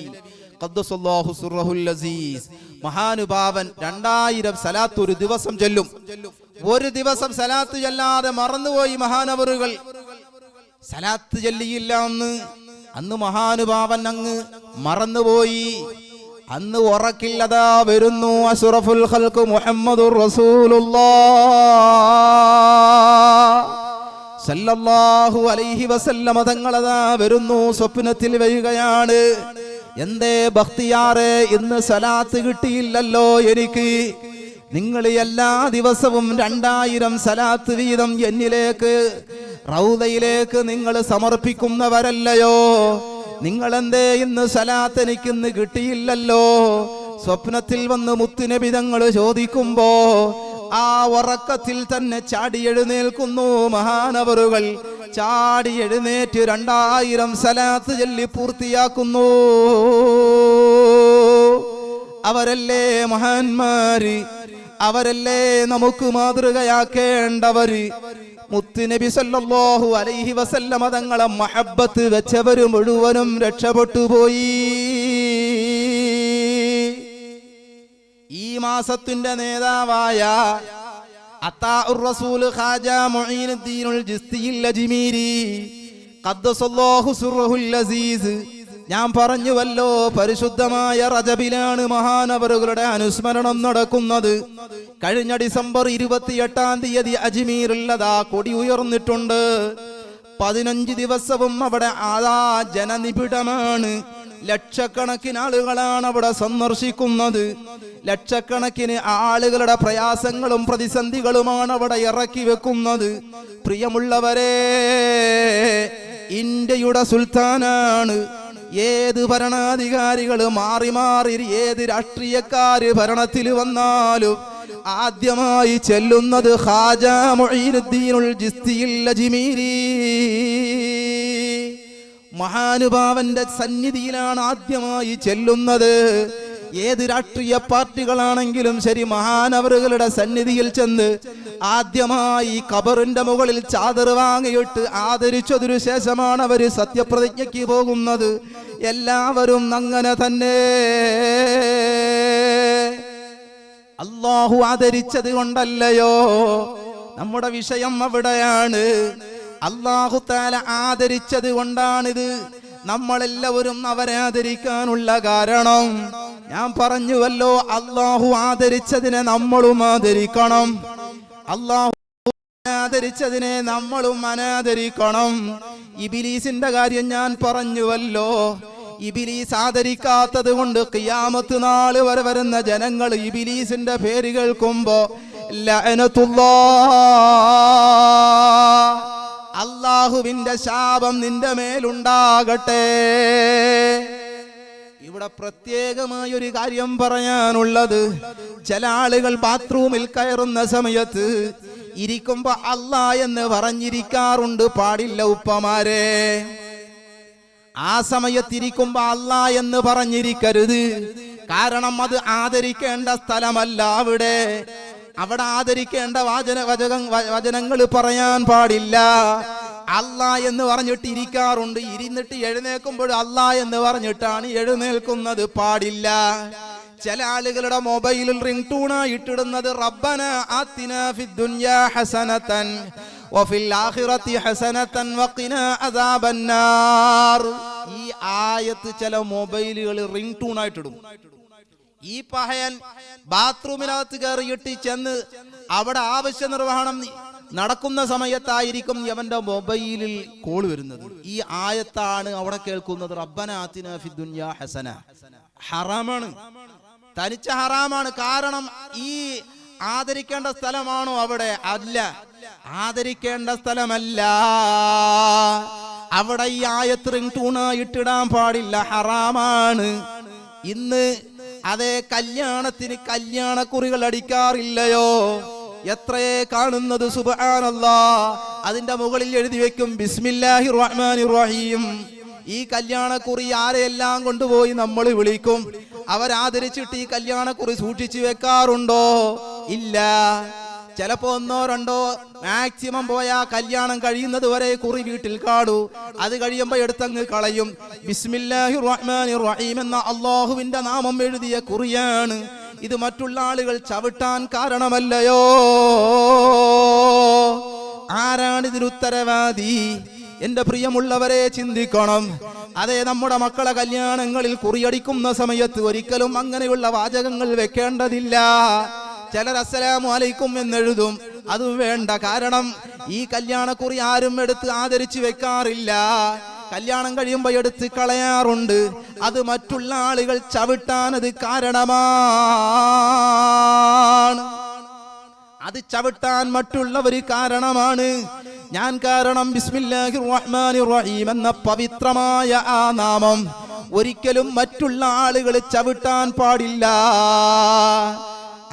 ഖദ്ദസല്ലാഹു സിർറഹുൽ അസീസ്. മഹാനുഭാവൻ 2000 സലാത്ത് ഒരു ദിവസം ചൊല്ലും. ഒരു ദിവസം സലാത്ത് ചൊല്ലാതെ മറന്നുപോയി മഹാനവറുകൾ, സലാത്ത് ചൊല്ലിയില്ല അന്ന് മഹാനുഭാവൻ അങ്ങ് മറന്നുപോയി. അന്ന് ഉറക്കില്ലതാ വരുന്നു അഷ്റഫുൽ ഖൽഖ് മുഹമ്മദുർ റസൂലുള്ളാഹ് സല്ലല്ലാഹു അലൈഹി വസല്ലമ തങ്ങളതാ വരുന്നു. സ്വപ്നത്തിൽ വരികയാണ്. എന്തേ ബഖ്തിയാറെ, ഇന്ന് സലാത്ത് കിട്ടിയില്ലല്ലോ എനിക്ക്? നിങ്ങൾ എല്ലാ ദിവസവും 2000 സലാത്ത് വീതം എന്നിലേക്ക് റൗദയിലേക്ക് നിങ്ങൾ സമർപ്പിക്കുന്നവരല്ലയോ? നിങ്ങൾ എന്തേ ഇന്ന് സലാത്ത് എനിക്കിന്ന് കിട്ടിയില്ലല്ലോ? സ്വപ്നത്തിൽ വന്ന് മുത്തുനബി തങ്ങൾ ചോദിക്കുമ്പോ ആ ഉറക്കത്തിൽ തന്നെ ചാടി എഴുന്നേൽക്കുന്നു മഹാനവറുകൾ. ചാടി എഴുന്നേറ്റ് 2000 സലാത്ത് ചൊല്ലി പൂർത്തിയാക്കുന്നു. അവരല്ലേ മഹാന്മാര്, അവരല്ലേ നമുക്ക് മാതൃകയാക്കേണ്ടവര്. മുത്തുനബി സല്ലല്ലാഹു അലൈഹി വസല്ലമ തങ്ങളെ മഹബ്ബത്ത് വെച്ചവര് മുഴുവനും രക്ഷപ്പെട്ടു പോയി. ഈ മാസത്തിന്റെ നേതാവായ അത്താഉർ റസൂൽ ഖാജ മുഈനുദ്ദീനുൽ ചിശ്തിയിൽ അജ്മീരി ഖദ്ദസല്ലാഹു സിർറഹുൽ അസീസ്, ഞാൻ പറഞ്ഞുവല്ലോ, പരിശുദ്ധമായ റജബിലാണ് മഹാനവറുകളുടെ അനുസ്മരണം നടക്കുന്നത്. കഴിഞ്ഞ ഡിസംബർ 28-ാം തീയതി അജ്മീറിലതാ കൊടി ഉയർന്നിട്ടുണ്ട്. 15 ദിവസവും അവിടെ ജനനിബിഡമാണ്. ലക്ഷക്കണക്കിന് ആളുകളാണ് അവിടെ സന്ദർശിക്കുന്നത്. ലക്ഷക്കണക്കിന് ആളുകളുടെ പ്രയാസങ്ങളും പ്രതിസന്ധികളുമാണ് അവിടെ ഇറക്കി വെക്കുന്നത്. പ്രിയമുള്ളവരെ, ഇന്ത്യയുടെ സുൽത്താനാണ്. ഏത് ഭരണാധികാരികൾ മാറി മാറി ഏത് രാഷ്ട്രീയക്കാര് ഭരണത്തിൽ വന്നാലും ആദ്യമായി ചെല്ലുന്നത് ഖാജ മുഈനുദ്ദീനുൽ ചിശ്തിയിൽ അജ്മീരി മഹാനുഭാവന്റെ സന്നിധിയിലാണ് ആദ്യമായി ചെല്ലുന്നത്. ഏത് രാഷ്ട്രീയ പാർട്ടികളാണെങ്കിലും ശരി, മഹാനവറുകളുടെ സന്നിധിയിൽ ചെന്ന് ആദ്യമായി ഖബറിന്റെ മുകളിൽ ചാദർ വാങ്ങിയിട്ട് ആദരിച്ചതിനു ശേഷമാണ് അവര് സത്യപ്രതിജ്ഞയ്ക്ക് പോകുന്നത്. എല്ലാവരും അങ്ങനെ തന്നെ. അല്ലാഹു ആദരിച്ചത് കൊണ്ടല്ലയോ? നമ്മുടെ വിഷയം അവിടെയാണ്. അല്ലാഹു തആല ആദരിച്ചത് കൊണ്ടാണിത്. നമ്മളെല്ലാവരും അവരെ ആദരിക്കാനുള്ള കാരണം ഞാൻ പറഞ്ഞുവല്ലോ, അല്ലാഹു ആദരിച്ചതിനെ നമ്മളും ആദരിക്കണം. അല്ലാഹു ആദരിച്ചതിനെ നമ്മളും അനാദരിക്കണം. ഇബ്ലീസിന്റെ കാര്യം ഞാൻ പറഞ്ഞുവല്ലോ. ഇബ്ലീസ് ആദരിക്കാത്തത് കൊണ്ട് ഖിയാമത്ത് നാൾ വരെ വരുന്ന ജനങ്ങൾ ഇബ്ലീസിന്റെ പേര് കേൾക്കുമ്പോ ലഅനത്തുല്ലാഹ്, അല്ലാഹുവിന്റെ ശാപം നിന്റെ മേലുണ്ടാകട്ടെ. ഇവിടെ പ്രത്യേകമായ ഒരു കാര്യം പറയാനുള്ളത്, ചില ആളുകൾ ബാത്റൂമിൽ കയറുന്ന സമയത്ത് ഇരിക്കുമ്പോ അല്ലാ എന്ന് പറഞ്ഞിരിക്കാറുണ്ട്. പാടില്ല ഉപ്പമാരെ. ആ സമയത്തിരിക്കുമ്പോ അല്ലാ എന്ന് പറഞ്ഞിരിക്കരുത്. കാരണം അത് ആദരിക്കേണ്ട സ്ഥലമല്ല. അവിടെ ആദരിക്കേണ്ട വചനങ്ങൾ പറയാൻ പാടില്ല. അല്ലാ എന്ന് പറഞ്ഞിട്ട് ഇരിക്കാറുണ്ട്. ഇരുന്നിട്ട് എഴുന്നേൽക്കുമ്പോൾ അല്ലാ എന്ന് പറഞ്ഞിട്ടാണ് എഴുന്നേൽക്കുന്നത്. പാടില്ല. ചില ആളുകളുടെ മൊബൈലിൽ റിംഗ് ടൂണായിട്ടിടുന്നത് റബ്ബന ആതിനാ ഫിദ്ദുനിയാ ഹസനതൻ വഫിൽ ആഖിറതി ഹസനതൻ വഖിനാ അദാബന്നാർ. ഈ ആയത്ത് ചില മൊബൈലുകളിൽ റിംഗ് ടൂണായിട്ടിടും. ഈ പഹയൻ ബാത്റൂമിനകത്ത് കയറിയിട്ട് ചെന്ന് അവിടെ ആവശ്യ നിർവഹണം നടക്കുന്ന സമയത്തായിരിക്കും അവന്റെ മൊബൈലിൽ കോൾ വരുന്നത്. ഈ ആയത്താണ് അവിടെ കേൾക്കുന്നത്. റബ്ബന ആതിനാ ഫിദ്ദുനിയാ ഹസന. ഹറാമാണ്, തനിച്ച ഹറാമാണ്. കാരണം ഈ ആദരിക്കേണ്ട സ്ഥലമാണോ അവിടെ? അല്ല, ആദരിക്കേണ്ട സ്ഥലമല്ല. അവിടെ ഈ ആയത്ത് റിംഗ് ടൂണായിട്ടിടാൻ പാടില്ല, ഹറാമാണ്. ഇന്ന് അതേ കല്യാണത്തിന് കല്യാണക്കുറികൾ അടിക്കാറില്ലയോ? എത്രയേ കാണുന്നത്. സുബ്ഹാനല്ലാഹ്. അതിന്റെ മുകളിൽ എഴുതി വെക്കും ബിസ്മില്ലാഹിർ റഹ്മാനിർ റഹീം. ഈ കല്യാണക്കുറി ആരെയെല്ലാം കൊണ്ടുപോയി നമ്മൾ വിളിക്കും. അവരാദരിച്ചിട്ട് ഈ കല്യാണക്കുറി സൂക്ഷിച്ചു വെക്കാറുണ്ടോ? ഇല്ല. ചിലപ്പോ 1-2 മാക്സിമം പോയാ കല്യാണം കഴിയുന്നത് വരെ കുറി വീട്ടിൽ കാടൂ. അത് കഴിയുമ്പോ എടുത്തങ്ങ് കളയും. ബിസ്മില്ലാഹിർ റഹ്മാനിർ റഹീം എന്ന അല്ലാഹുവിന്റെ നാമം എഴുതിയ കുറിയാണ്. ഇത് മറ്റുള്ള ആളുകൾ ചവിട്ടാൻ കാരണമല്ലയോ? ആരാണ് ഇതിന് ഉത്തരവാദി? എന്റെ പ്രിയമുള്ളവരെ, ചിന്തിക്കണം. അതെ, നമ്മുടെ മക്കളെ കല്യാണങ്ങളിൽ കുറിയടിക്കുന്ന സമയത്ത് ഒരിക്കലും അങ്ങനെയുള്ള വാചകങ്ങൾ വെക്കേണ്ടതില്ല. ചിലർ അസ്സലാമു അലൈക്കും എന്നെഴുതും. അതും വേണ്ട. കാരണം ഈ കല്യാണക്കുറി ആരും എടുത്ത് ആദരിച്ചു വെക്കാറില്ല. കല്യാണം കഴിയുമ്പോ എടുത്ത് കളയാറുണ്ട്. അത് മറ്റുള്ള ആളുകൾ ചവിട്ടാൻ അത് കാരണമാണ്. അത് ചവിട്ടാൻ മറ്റുള്ളവർ കാരണമാണ്. ഞാൻ കാരണം ബിസ്മില്ലാഹിർ റഹ്മാനിർ റഹീം എന്ന പവിത്രമായ ആ നാമം ഒരിക്കലും മറ്റുള്ള ആളുകൾ ചവിട്ടാൻ പാടില്ല.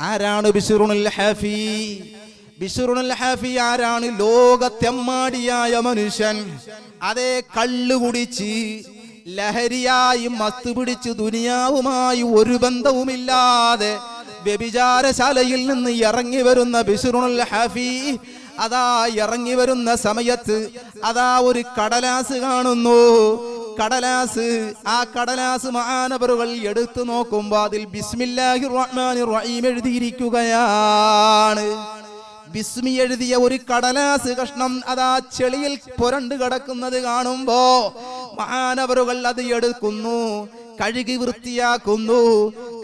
ആരാണ് ബിശ്റുൽ ഹഫി? ബിശ്റുൽ ഹഫി ആരാണ്? ലോകത്തെമ്മാടിയായ മനുഷ്യൻ. അതേ, കള്ളു കുടിച്ച് ലഹരിയായി മസ്ത് പിടിച്ച് ദുനിയാവുമായി ഒരു ബന്ധവുമില്ലാതെ വ്യഭിചാരശാലയിൽ നിന്ന് ഇറങ്ങി വരുന്ന ബിശ്റുൽ ഹഫി അതാ ഇറങ്ങി വരുന്ന സമയത്ത് അതാ ഒരു കടലാസ് കാണുന്നു. കടലാസ്, ആ കടലാസ് മഹാനവറുകൾ എടുത്തു നോക്കുമ്പോ അതിൽ ബിസ്മില്ലാഹിർ റഹ്മാനിർ റഹീം എഴുതിയിരിക്കുകയാണ്. ബിസ്മി എഴുതിയ ഒരു കടലാസ് കഷ്ണം അതാ ചെളിയിൽ പുരണ്ട് കിടക്കുന്നത് കാണുമ്പോ മഹാനവറുകൾ അത് എടുക്കുന്നു, കഴുകി വൃത്തിയാക്കുന്നു.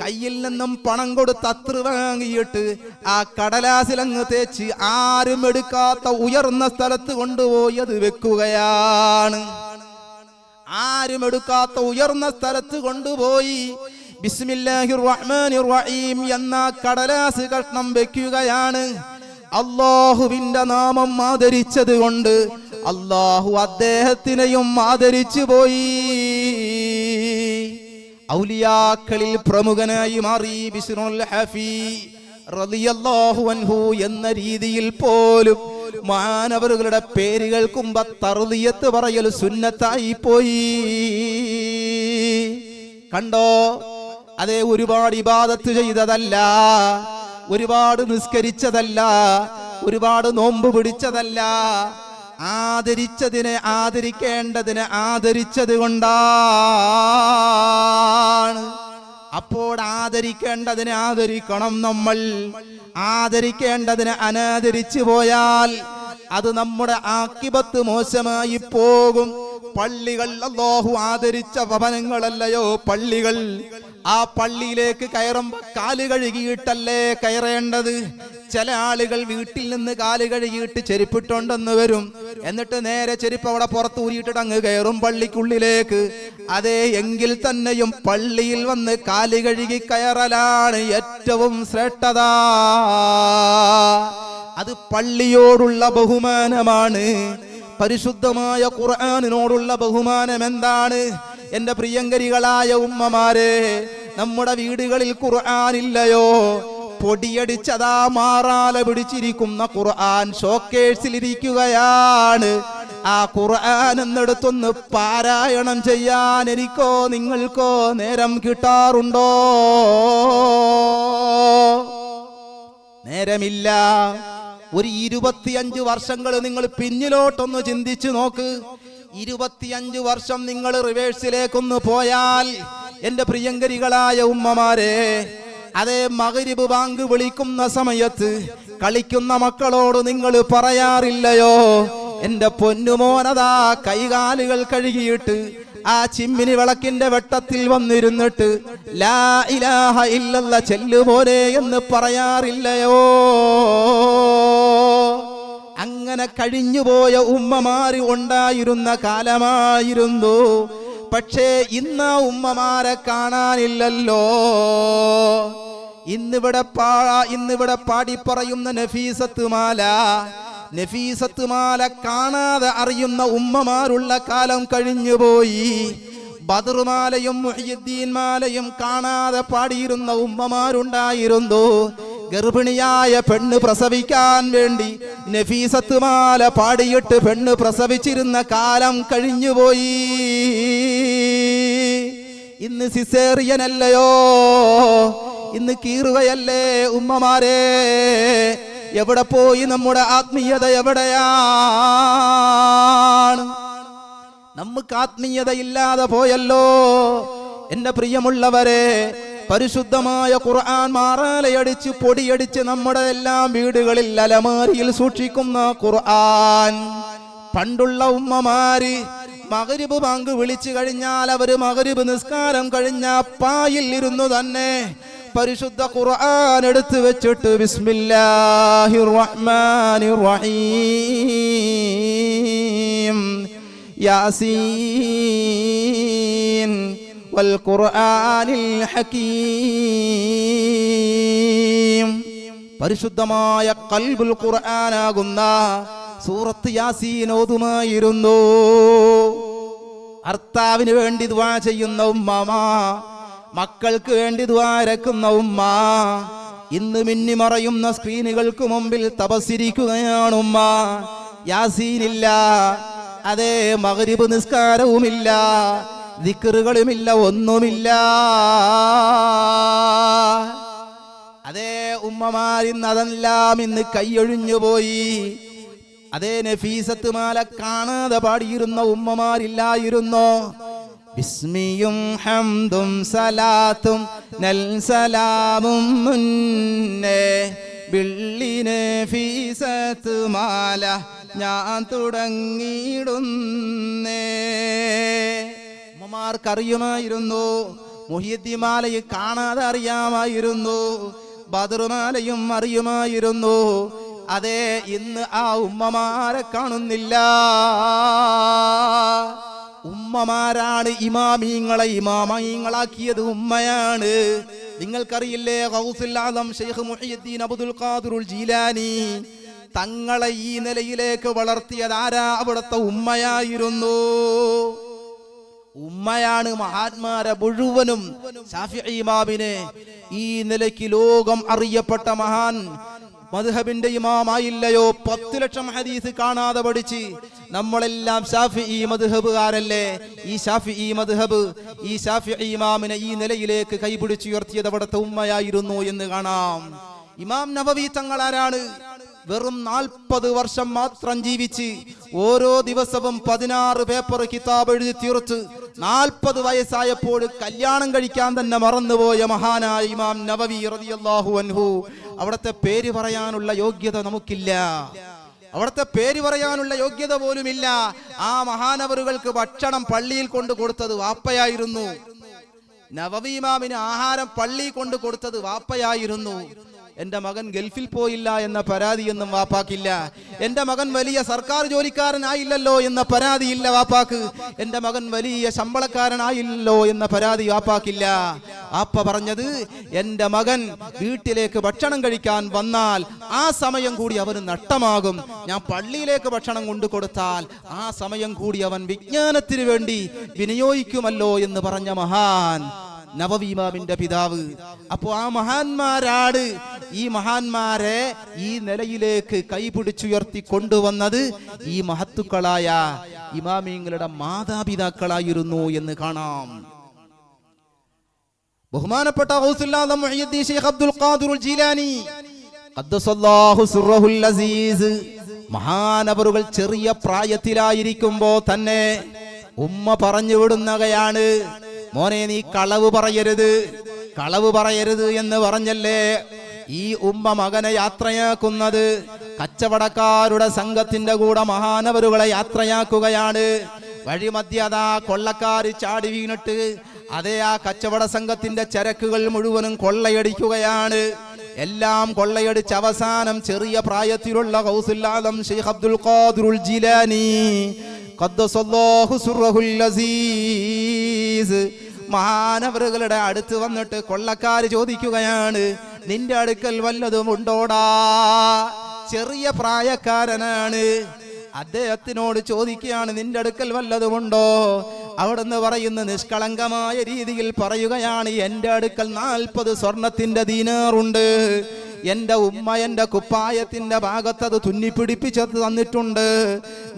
കയ്യിൽ നിന്നും പണം കൊടുത്ത് അത്ര വാങ്ങിയിട്ട് ആ കടലാസിലങ്ങ് തേച്ച് ആരും എടുക്കാത്ത ഉയർന്ന സ്ഥലത്ത് കൊണ്ടുപോയി അത് വെക്കുകയാണ്. ആരും എടുക്കാത്ത ഉയർന്ന സ്ഥലത്ത് കൊണ്ടുപോയി ബിസ്മില്ലാഹിർ റഹ്മാനിർ റഹീം എന്ന കടലാസ് കഷ്ണം വെക്കുകയാണ്. അല്ലാഹുവിന്റെ നാമം ആദരിച്ചത് കൊണ്ട് അല്ലാഹു അദ്ദേഹത്തിനെയും ആദരിച്ചു പോയി. ഔലിയാക്കളിൽ പ്രമുഖനായി മാറി ബിശ്റുൽ ഹഫി റളിയല്ലാഹു അൻഹു എന്ന രീതിയിൽ പോലും മഹാനവറുകളുടെ പേര് കേൾക്കുമ്പോ തർദിയത്ത് പറയൽ സുന്നത്തായി പോയി. കണ്ടോ? അതേ, ഒരുപാട് ഇബാദത്ത് ചെയ്തതല്ല, ഒരുപാട് നിസ്കരിച്ചതല്ല, ഒരുപാട് നോമ്പ് പിടിച്ചതല്ല. ആദരിച്ചതിനെ ആദരിക്കേണ്ടതിനെ ആദരിച്ചത് കൊണ്ടാണ്. അപ്പോൾ ആദരിക്കേണ്ടതിനെ ആദരിക്കണം നമ്മൾ. ആദരിക്കേണ്ടതിനെ അനാദരിച്ചു പോയാൽ അത് നമ്മുടെ ആക്കിബത്ത് മോശമായി പോകും. പള്ളികൾ അല്ലാഹു ആദരിച്ച ഭവനങ്ങളല്ലയോ പള്ളികൾ. ആ പള്ളിയിലേക്ക് കയറുമ്പോ കാല് കഴുകിയിട്ടല്ലേ കയറേണ്ടത്. ചില ആളുകൾ വീട്ടിൽ നിന്ന് കാല് കഴുകിയിട്ട് ചെരുപ്പിട്ടുണ്ടെന്ന് വരും. എന്നിട്ട് നേരെ ചെരുപ്പ് അവിടെ പുറത്ത് ഊരിയിട്ടിട്ട് അങ്ങ് കയറും പള്ളിക്കുള്ളിലേക്ക്. അതേ, എങ്കിൽ തന്നെയും പള്ളിയിൽ വന്ന് കാല് കഴുകി കയറലാണ് ഏറ്റവും ശ്രേഷ്ഠത. അത് പള്ളിയോടുള്ള ബഹുമാനമാണ്. പരിശുദ്ധമായ ഖുർആനിനോടുള്ള ബഹുമാനം എന്താണ്? എന്റെ പ്രിയങ്കരികളായ ഉമ്മമാരെ, നമ്മുടെ വീടുകളിൽ ഖുർആനില്ലയോ? പൊടിയടിച്ചതാ മാറാല പിടിച്ചിരിക്കുന്ന ഖുർആൻ ഷോക്കേഴ്സിലിരിക്കുകയാണ്. ആ ഖുർആൻ എന്നെടുത്തൊന്ന് പാരായണം ചെയ്യാൻ എനിക്കോ നിങ്ങൾക്കോ നേരം കിട്ടാറുണ്ടോ? നേരമില്ല. ഒരു 25 വർഷങ്ങൾ നിങ്ങൾ പിന്നിലോട്ടൊന്ന് ചിന്തിച്ചു നോക്ക്. 25 വർഷം നിങ്ങൾ റിവേഴ്സിലേക്കൊന്ന് പോയാൽ എന്റെ പ്രിയങ്കരികളായ ഉമ്മമാരെ, അതേ മഗ്രിബ് ബാങ്ക് വിളിക്കുന്ന സമയത്ത് കളിക്കുന്ന മക്കളോട് നിങ്ങൾ പറയാറില്ലയോ, എന്റെ പൊന്നുമോനതാ കൈകാലുകൾ കഴുകിയിട്ട് ആ ചിമ്മിനി വിളക്കിന്റെ വെട്ടത്തിൽ വന്നിരുന്നിട്ട് ലാ ഇലാഹ ഇല്ലല്ലാഹ് ചെല്ലുമോനെ എന്ന് പറയാറില്ലയോ? അങ്ങനെ കഴിഞ്ഞുപോയ ഉമ്മമാര് ഉണ്ടായിരുന്ന കാലമായിരുന്നു. പക്ഷേ ഇന്ന് ഉമ്മമാരെ കാണാനില്ലല്ലോ. ഇന്നിവിടെ പാടിപ്പറയുന്ന നഫീസത്ത് മാല കാണാതെ അറിയുന്ന ഉമ്മമാരുള്ള കാലം കഴിഞ്ഞുപോയി. ബദറുമാലയും മുഹ്യിദ്ദീൻ മാലയും കാണാതെ പാടിയിരുന്ന ഉമ്മമാരുണ്ടായിരുന്നു. ഗർഭിണിയായ പെണ്ണ് പ്രസവിക്കാൻ വേണ്ടി നഫീസത്ത് മാല പാടിയിട്ട് പെണ്ണ് പ്രസവിച്ചിരുന്ന കാലം കഴിഞ്ഞുപോയി. ഇന്ന് സിസേറിയനല്ലയോ, ഇന്ന് കീറുകയല്ലേ ഉമ്മമാരെ? എവിടെ പോയി നമ്മുടെ ആത്മീയത? എവിടെയാണ്? നമുക്ക് ആത്മീയതയില്ലാതെ പോയല്ലോ എന്റെ പ്രിയമുള്ളവരെ. പരിശുദ്ധമായ ഖുർആൻ മാറാലയടിച്ച് പൊടിയടിച്ച് നമ്മുടെ എല്ലാം വീടുകളിൽ അലമാരിയിൽ സൂക്ഷിക്കുന്ന ഖുർആൻ. പണ്ടുള്ള ഉമ്മമാര് മഗ്രിബ് ബാങ്ക് വിളിച്ചു കഴിഞ്ഞാൽ അവര് മഗ്രിബ് നിസ്കാരം കഴിഞ്ഞ പായിൽ ഇരുന്നു തന്നെ പരിശുദ്ധ ഖുർആൻ എടുത്തു വെച്ചിട്ട് ബിസ്മില്ലാഹിർ റഹ്മാനിർ റഹീം യാസീൻ വൽ ഖുർആനിൽ ഹകീം. പരിശുദ്ധമായ ഖൽബുൽ ഖുർആനാകുന്ന സൂറത്ത് യാസീൻ ഓതുമായിരുന്നു. ഭർത്താവിന് വേണ്ടി ദുആ ചെയ്യുന്ന ഉമ്മ, മക്കൾക്ക് വേണ്ടി ദുആ രക്കുന്ന ഉമ്മ, ഇന്ന് മിന്നിമറയുന്ന സ്ക്രീനുകൾക്ക് മുമ്പിൽ തപസ്സിരിക്കുകയാണ് ഉമ്മ. യാസീനില്ല, അതേ മഗ്രിബ് നിസ്കാരവുമില്ല, ദിക്റുകളുമില്ല, ഒന്നുമില്ല. അതേ ഉമ്മമാരിന്ന് അതെല്ലാം ഇന്ന് കൈയൊഴിഞ്ഞു പോയി. അതേ നഫീസത്ത് മാല കാണാതെ പാടിയിരുന്ന ഉമ്മമാരില്ലായിരുന്നോ? ബിസ്മിയും ഹംദും സലാത്തും നൽ സലാമും മുന്നേ ബിള്ളിനെ ഫീസത്ത് മാല ഞാൻ തുടങ്ങിയിടുന്നേ. ഉമ്മമാർക്കറിയുമായിരുന്നു. മുഹ്യിദ്ദീൻ മാലയെ കാണാതെ അറിയാമായിരുന്നു. ബദറുമാലയും അറിയുമായിരുന്നു. അതേ ഇന്ന് ആ ഉമ്മമാരെ കാണുന്നില്ല. ഉമ്മമാരാണ് ഇമാമീങ്ങളാക്കിയത് ഉമ്മയാണ്. നിങ്ങൾക്കറിയില്ലേ, ഗൗസുൽ ആദം ശൈഖ് മുഹ്യിദ്ദീൻ അബ്ദുൽ ഖാദിറുൽ ജീലാനി തങ്ങളെ ഈ നിലയിലേക്ക് വളർത്തിയത് ആരാ? അവിടുത്തെ ഉമ്മയായിരുന്നു. ഉമ്മയാണ് മഹാത്മാരെ മുഴുവനും. ശാഫിഈ ഇമാമിനെ ഈ നിലയ്ക്ക് ലോകം അറിയപ്പെട്ട മഹാൻ മദ്ഹബിന്റെ ഇമാമായില്ലയോ? 10 ലക്ഷം ഹദീസ് കാണാതെ പഠിച്ച് നമ്മളെല്ലാം ശാഫിഈ മദ്ഹബുകാരല്ലേ? ഈ ശാഫിഈ മദ്ഹബ്, ഈ ശാഫിഈ ഇമാമിനെ ഈ നിലയിലേക്ക് കൈപിടിച്ചുയർത്തിയത് അവിടുത്തെ ഉമ്മയായിരുന്നു എന്ന് കാണാം. ഇമാം നവവി തങ്ങൾ ആരാണ്? വെറും 40 വർഷം മാത്രം ജീവിച്ച് ഓരോ ദിവസവും 16 പേപ്പർ കിതാബ് എഴുതി തീർത്ത് 40 വയസ്സായപ്പോൾ കല്യാണം കഴിക്കാൻ തന്നെ മറന്നുപോയ മഹാനായ ഇമാം നവവി റളിയല്ലാഹു അൻഹു. അവിടുത്തെ പേര് പറയാനുള്ള യോഗ്യത നമുക്കില്ല. അവിടുത്തെ പേര് പറയാനുള്ള യോഗ്യത പോലുമില്ല. ആ മഹാനവറുകൾക്ക് ഭക്ഷണം പള്ളിയിൽ കൊണ്ട് കൊടുത്തത് വാപ്പയായിരുന്നു. നവവി ഇമാമിന് ആഹാരം പള്ളി കൊണ്ട് കൊടുത്തത് വാപ്പയായിരുന്നു. എന്റെ മകൻ ഗൾഫിൽ പോയില്ല എന്ന പരാതിയൊന്നും വാപ്പാക്കില്ല. എന്റെ മകൻ വലിയ സർക്കാർ ജോലിക്കാരനായില്ലല്ലോ എന്ന പരാതിയില്ല വാപ്പാക്ക്. എന്റെ മകൻ വലിയ ശമ്പളക്കാരനായില്ലല്ലോ എന്ന പരാതി വാപ്പാക്കില്ല. വാപ്പ പറഞ്ഞത്, എന്റെ മകൻ വീട്ടിലേക്ക് ഭക്ഷണം കഴിക്കാൻ വന്നാൽ ആ സമയം കൂടി അവന് നഷ്ടമാകും. ഞാൻ പള്ളിയിലേക്ക് ഭക്ഷണം കൊണ്ടു കൊടുത്താൽ ആ സമയം കൂടി അവൻ വിജ്ഞാനത്തിന് വേണ്ടി വിനിയോഗിക്കുമല്ലോ എന്ന് പറഞ്ഞ മഹാൻ നവവി ഇമാമിന്റെ പിതാവ്. അപ്പോ ആ മഹാന്മാരാണ് ഈ മഹാന്മാരെ ഈ നിലയിലേക്ക് കൈപിടിച്ചുയർത്തി കൊണ്ടുവന്നത് ഈ മഹത്തുക്കളായ ഇമാമിങ്ങളുടെ മാതാപിതാക്കളായിരുന്നു എന്ന് കാണാം. ബഹുമാനപ്പെട്ട ഗൗസുൽ ആദം മുഹ്യിദ്ദീൻ ശൈഖ് അബ്ദുൽ ഖാദിർ ജീലാനി ഖദ്ദസല്ലാഹു സിർറഹുൽ അസീസ് മഹാനവറുകൾ ചെറിയ പ്രായത്തിലായിരിക്കുമ്പോ തന്നെ ഉമ്മ പറഞ്ഞു വിടുന്നകയാണ്, മോനെ നീ കളവ് പറയരുത് എന്ന് പറഞ്ഞല്ലേ ഈ ഉമ്മ മകനെ യാത്രയാക്കുന്നത്. കച്ചവടക്കാരുടെ സംഘത്തിന്റെ കൂടെ മഹാനവറുകളെ യാത്രയാക്കുകയാണ്. വഴിമധ്യതാ കൊള്ളക്കാര് ചാടി വീണിട്ട് അതേ ആ കച്ചവട സംഘത്തിന്റെ ചരക്കുകൾ മുഴുവനും കൊള്ളയടിക്കുകയാണ്. എല്ലാം കൊള്ളയടിച്ച് അവസാനം ചെറിയ പ്രായത്തിലുള്ള ഗൗസുൽ ആദം ശൈഖ് അബ്ദുൽ ഖാദിർ ജീലാനി ഖദ്ദസല്ലാഹു സിർറഹുൽ അസീസ് മഹാനവറുകളുടെ അടുത്ത് വന്നിട്ട് കൊള്ളക്കാര് ചോദിക്കുകയാണ്, നിന്റെ അടുക്കൽ വല്ലതും ഉണ്ടോടാ? ചെറിയ പ്രായക്കാരനാണ്. അദ്ദേഹത്തിനോട് ചോദിക്കുകയാണ്, നിന്റെ അടുക്കൽ വല്ലതുമുണ്ടോ? അവിടുന്ന് പറയുന്ന നിഷ്കളങ്കമായ രീതിയിൽ പറയുകയാണ്, എൻ്റെ അടുക്കൽ 40 സ്വർണത്തിന്റെ ദീനാറുണ്ട്. എൻ്റെ ഉമ്മ എൻ്റെ കുപ്പായത്തിന്റെ ഭാഗത്തത് തുന്നിപ്പിടിപ്പിച്ചത് തന്നിട്ടുണ്ട്.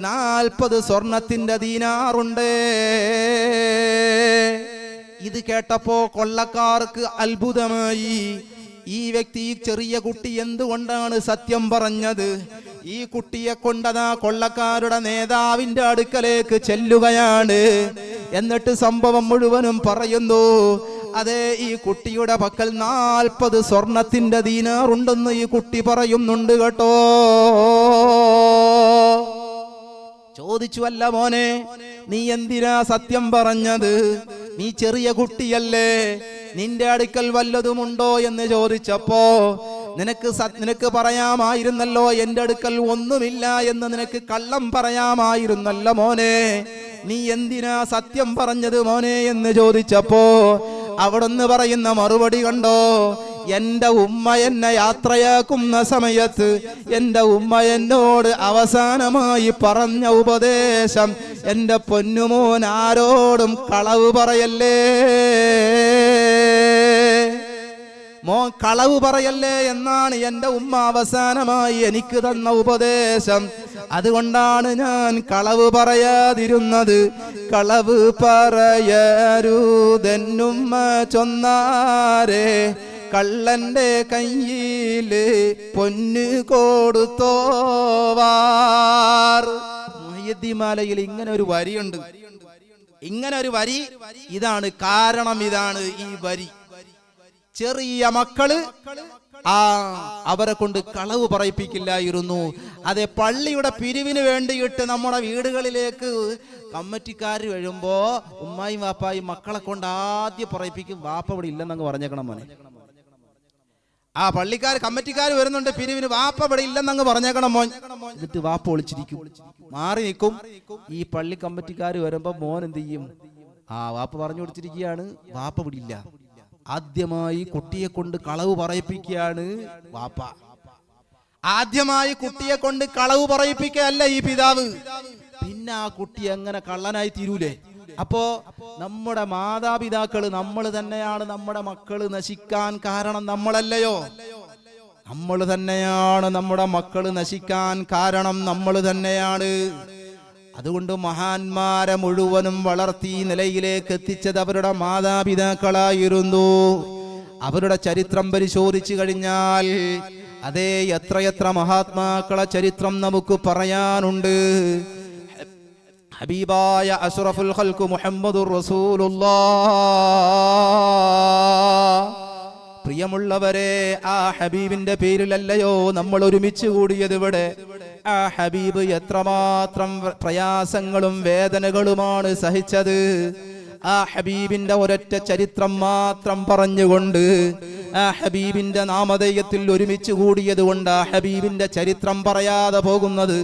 40 സ്വർണത്തിന്റെ ദീനാറുണ്ട്. ഇത് കേട്ടപ്പോ കൊള്ളക്കാർക്ക് അത്ഭുതമായി. ഈ വ്യക്തി, ഈ ചെറിയ കുട്ടി എന്തുകൊണ്ടാണ് സത്യം പറഞ്ഞത്? ഈ കുട്ടിയെ കൊണ്ടതാ കൊള്ളക്കാരുടെ നേതാവിന്റെ അടുക്കലേക്ക് ചെല്ലുകയാണ്. എന്നിട്ട് സംഭവം മുഴുവനും പറയുന്നു. അതെ, ഈ കുട്ടിയുടെ പക്കൽ 40 സ്വർണത്തിന്റെ ദീനാറുണ്ടെന്ന് ഈ കുട്ടി പറയുന്നുണ്ട് കേട്ടോ. ചോദിച്ചു, അല്ല മോനെ, നീ എന്തിനാ സത്യം പറഞ്ഞത്? നീ ചെറിയ കുട്ടിയല്ലേ, നിന്റെ അടുക്കൽ വല്ലതുമുണ്ടോ എന്ന് ചോദിച്ചപ്പോ നിനക്ക് പറയാമായിരുന്നല്ലോ എൻ്റെ അടുക്കൽ ഒന്നുമില്ല എന്ന്. നിനക്ക് കള്ളം പറയാമായിരുന്നല്ലോ മോനെ. നീ എന്തിനാ സത്യം പറഞ്ഞത് മോനെ എന്ന് ചോദിച്ചപ്പോ അവിടുന്ന് പറയുന്ന മറുപടി കണ്ടോ? എൻ്റെ ഉമ്മ എന്നെ യാത്രയാക്കുന്ന സമയത്ത് എൻ്റെ ഉമ്മ എന്നോട് അവസാനമായി പറഞ്ഞ ഉപദേശം, എൻ്റെ പൊന്നുമോൻ ആരോടും കളവ് പറയല്ലേ, മോൻ കളവ് പറയല്ലേ എന്നാണ് എൻ്റെ ഉമ്മ അവസാനമായി എനിക്ക് തന്ന ഉപദേശം. അതുകൊണ്ടാണ് ഞാൻ കളവ് പറയാതിരുന്നത്. കളവ് പറയരുതെന്നുമ്മ ചൊന്നാരെ, കള്ളന്റെ കയ്യില് പൊന്നു കൊടുത്തോവാർ. മുഹയ്യിദ്ദീൻമാലയിൽ ഇങ്ങനെ ഒരു വരിയുണ്ട്. ഇങ്ങനെ ഒരു വരി, ഇതാണ് കാരണം. ഇതാണ് ഈ വരി. ചെറിയ മക്കള് അവരെ കൊണ്ട് കളവ് പറയിപ്പിക്കില്ലായിരുന്നു. അതെ, പള്ളിയുടെ പിരിവിന് വേണ്ടിയിട്ട് നമ്മുടെ വീടുകളിലേക്ക് കമ്മിറ്റിക്കാർ വരുമ്പോ ഉമ്മായും വാപ്പായും മക്കളെ കൊണ്ട് ആദ്യം പറയിപ്പിക്കും, വാപ്പ ഇവിടെ ഇല്ലെന്നങ്ങ് പറഞ്ഞേക്കണം മോനെ. ആ കമ്മിറ്റിക്കാർ വരുന്നുണ്ട് പിരിവിന്, വാപ്പ ഇവിടെ ഇല്ലെന്നങ്ങ് പറഞ്ഞേക്കണം മോൻ. എന്നിട്ട് വാപ്പ ഒളിച്ചിരിക്കും, മാറി നിൽക്കും. ഈ പള്ളി കമ്മിറ്റിക്കാർ വരുമ്പോ മോൻ എന്ത് ചെയ്യും? വാപ്പ പറഞ്ഞു കൊടുത്തിരിക്കുകയാണ്, വാപ്പ ഇവിടെ ഇല്ല. ആദ്യമായി കുട്ടിയെ കൊണ്ട് കളവ് പറയിപ്പിക്കുകയാണ് വാപ്പ. ആദ്യമായി കുട്ടിയെ കൊണ്ട് കളവ് പറയിപ്പിക്കുകയല്ല ഈ പിതാവ്. പിന്നെ ആ കുട്ടി എങ്ങനെ കള്ളനായി തീരൂലേ? അപ്പോ നമ്മുടെ മാതാപിതാക്കള്, നമ്മൾ തന്നെയാണ് നമ്മുടെ മക്കള് നശിക്കാൻ കാരണം. നമ്മളല്ലയോ? നമ്മൾ തന്നെയാണ് നമ്മുടെ മക്കള് നശിക്കാൻ കാരണം. നമ്മൾ തന്നെയാണ്. അതുകൊണ്ട് മഹാന്മാരെ മുഴുവനും വളർത്തി നിലയിലേക്ക് എത്തിച്ചത് അവരുടെ മാതാപിതാക്കളായിരുന്നു. അവരുടെ ചരിത്രം പരിശോധിച്ചു കഴിഞ്ഞാൽ അതേ എത്രയെത്ര മഹാത്മാക്കളെ ചരിത്രം നമുക്ക് പറയാനുണ്ട്. ഹബീബായ അഷ്റഫുൽ ഖൽഖ് മുഹമ്മദുർ റസൂലുള്ളാഹ്. പ്രിയമുള്ളവരെ, ആ ഹബീബിന്റെ പേരിലല്ലയോ നമ്മൾ ഒരുമിച്ച് കൂടിയത് ഇവിടെ. ആ ഹബീബ് എത്രമാത്രം പ്രയാസങ്ങളും വേദനകളുമാണ് സഹിച്ചത്. ആ ഹബീബിന്റെ ഒരൊറ്റ ചരിത്രം മാത്രം പറഞ്ഞുകൊണ്ട്, ആ ഹബീബിന്റെ നാമധേയത്തിൽ ഒരുമിച്ച് കൂടിയത് കൊണ്ട് ആ ഹബീബിന്റെ ചരിത്രം പറയാതെ പോകുന്നത്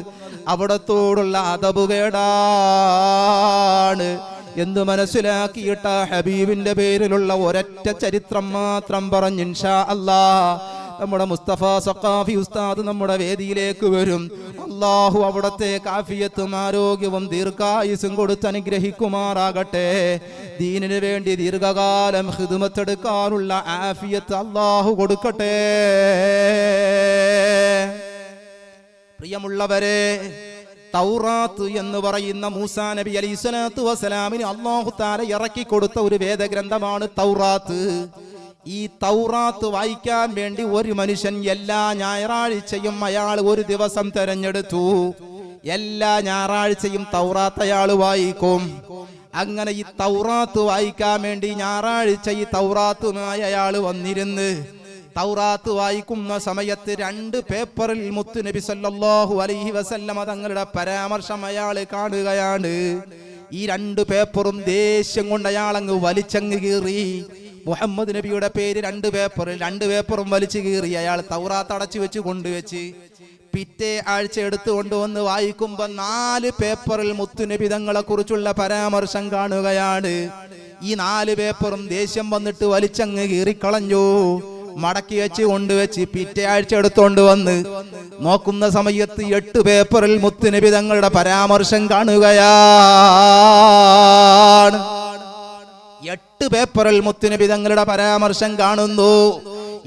അവിടത്തോടുള്ള അദബുകേടാണ് എന്ന് മനസ്സിലാക്കിയിട്ട് ആ ഹബീബിന്റെ പേരിലുള്ള ഒരൊറ്റ ചരിത്രം മാത്രം പറഞ്ഞ് ഇൻഷാ അല്ലാഹ് നമ്മുടെ മുസ്തഫ സഖാഫി ഉസ്താദ് നമ്മുടെ വേദിയിലേക്ക് വരും. അല്ലാഹു അവിടത്തെ ആഫിയത്തും ആരോഗ്യവും ദീർഘായുസ്സും കൊടുത്ത് അനുഗ്രഹിക്കുമാറാകട്ടെ. ദീനിനു വേണ്ടി ദീർഘകാലം ഖിദ്മത്തെടുക്കാനുള്ള ആഫിയത്ത് അല്ലാഹു കൊടുക്കട്ടെ. പ്രിയമുള്ളവരെ, തൗറാത്ത് എന്ന് പറയുന്ന മൂസാ നബി അലൈഹിസ്സലാത്തു വസ്സലാമിന് അല്ലാഹു തആല ഇറക്കി കൊടുത്ത ഒരു വേദഗ്രന്ഥമാണ് തൗറാത്ത്. ഈ തൗറാത്ത് വായിക്കാൻ വേണ്ടി ഒരു മനുഷ്യൻ എല്ലാ ഞായറാഴ്ചയും അയാൾ ഒരു ദിവസം തെരഞ്ഞെടുത്തു. എല്ലാ ഞായറാഴ്ചയും തൗറാത്ത് അയാൾ വായിക്കും. അങ്ങനെ ഈ തൗറാത്ത് വായിക്കാൻ വേണ്ടി ഞായറാഴ്ച ഈ തൗറാത്തുമായി അയാൾ വന്നിരുന്ന് തൗറാത്ത് വായിക്കുന്ന സമയത്ത് 2 പേപ്പറിൽ മുത്തു നബി സല്ലല്ലാഹു അലൈഹി വസല്ലമ തങ്ങളുടെ പരാമർശം അയാൾ കാണുകയാണ്. ഈ 2 പേപ്പറും ദേഷ്യം കൊണ്ട് അയാൾ അങ്ങ് വലിച്ചങ്ങ് കീറി. മുഹമ്മദ് നബിയുടെ പേര് 2 പേപ്പറും വലിച്ചു കീറി. അയാൾ തൗറാത്ത് അടച്ചു വെച്ച് കൊണ്ടുവച്ച് പിറ്റേ ആഴ്ച എടുത്തുകൊണ്ടുവന്ന് വായിക്കുമ്പോ 4 പേപ്പറിൽ മുത്തുനബി തങ്ങളെ കുറിച്ചുള്ള പരാമർശം കാണുകയാണ്. ഈ 4 പേപ്പറും ദേഷ്യം വന്നിട്ട് വലിച്ചങ്ങ് കീറിക്കളഞ്ഞു. മടക്കി വെച്ച് കൊണ്ടുവച്ച് പിറ്റേ ആഴ്ച എടുത്തോണ്ട് വന്ന് നോക്കുന്ന സമയത്ത് 8 പേപ്പറിൽ മുത്തുനബി തങ്ങളുടെ പരാമർശം കാണുകയാണ്. 8 പേപ്പറിൽ മുത്തുനബി തങ്ങളുടെ പരാമർശം കാണുന്നു.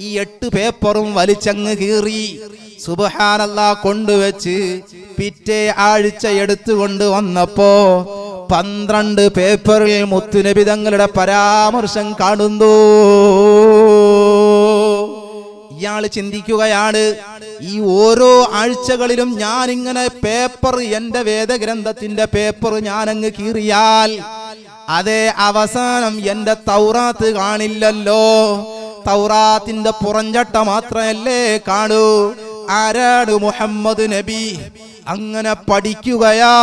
ഈ 8 പേപ്പറും വലിച്ചങ്ങ് കീറി. സുബ്ഹാനല്ലാഹ് കൊണ്ടുവച്ച് പിറ്റേ ആഴ്ച എടുത്തുകൊണ്ട് വന്നപ്പോ 12 പേപ്പറിൽ മുത്തുനബി തങ്ങളുടെ പരാമർശം കാണുന്നു. ഇയാൾ ചിന്തിക്കുകയാണ്, ഈ ഓരോ ആഴ്ചകളിലും ഞാൻ ഇങ്ങനെ പേപ്പർ, എന്റെ വേദഗ്രന്ഥത്തിന്റെ പേപ്പർ ഞാനങ്ങ് കീറിയാൽ അതേ അവസാനം എന്റെ തൗറാത്ത് കാണില്ലല്ലോ. തൗറാത്തിന്റെ പുറംചട്ട മാത്രമല്ലേ കാണൂ. ആരാണ് മുഹമ്മദ് നബി? അങ്ങനെ പഠിക്കുകയാണ്.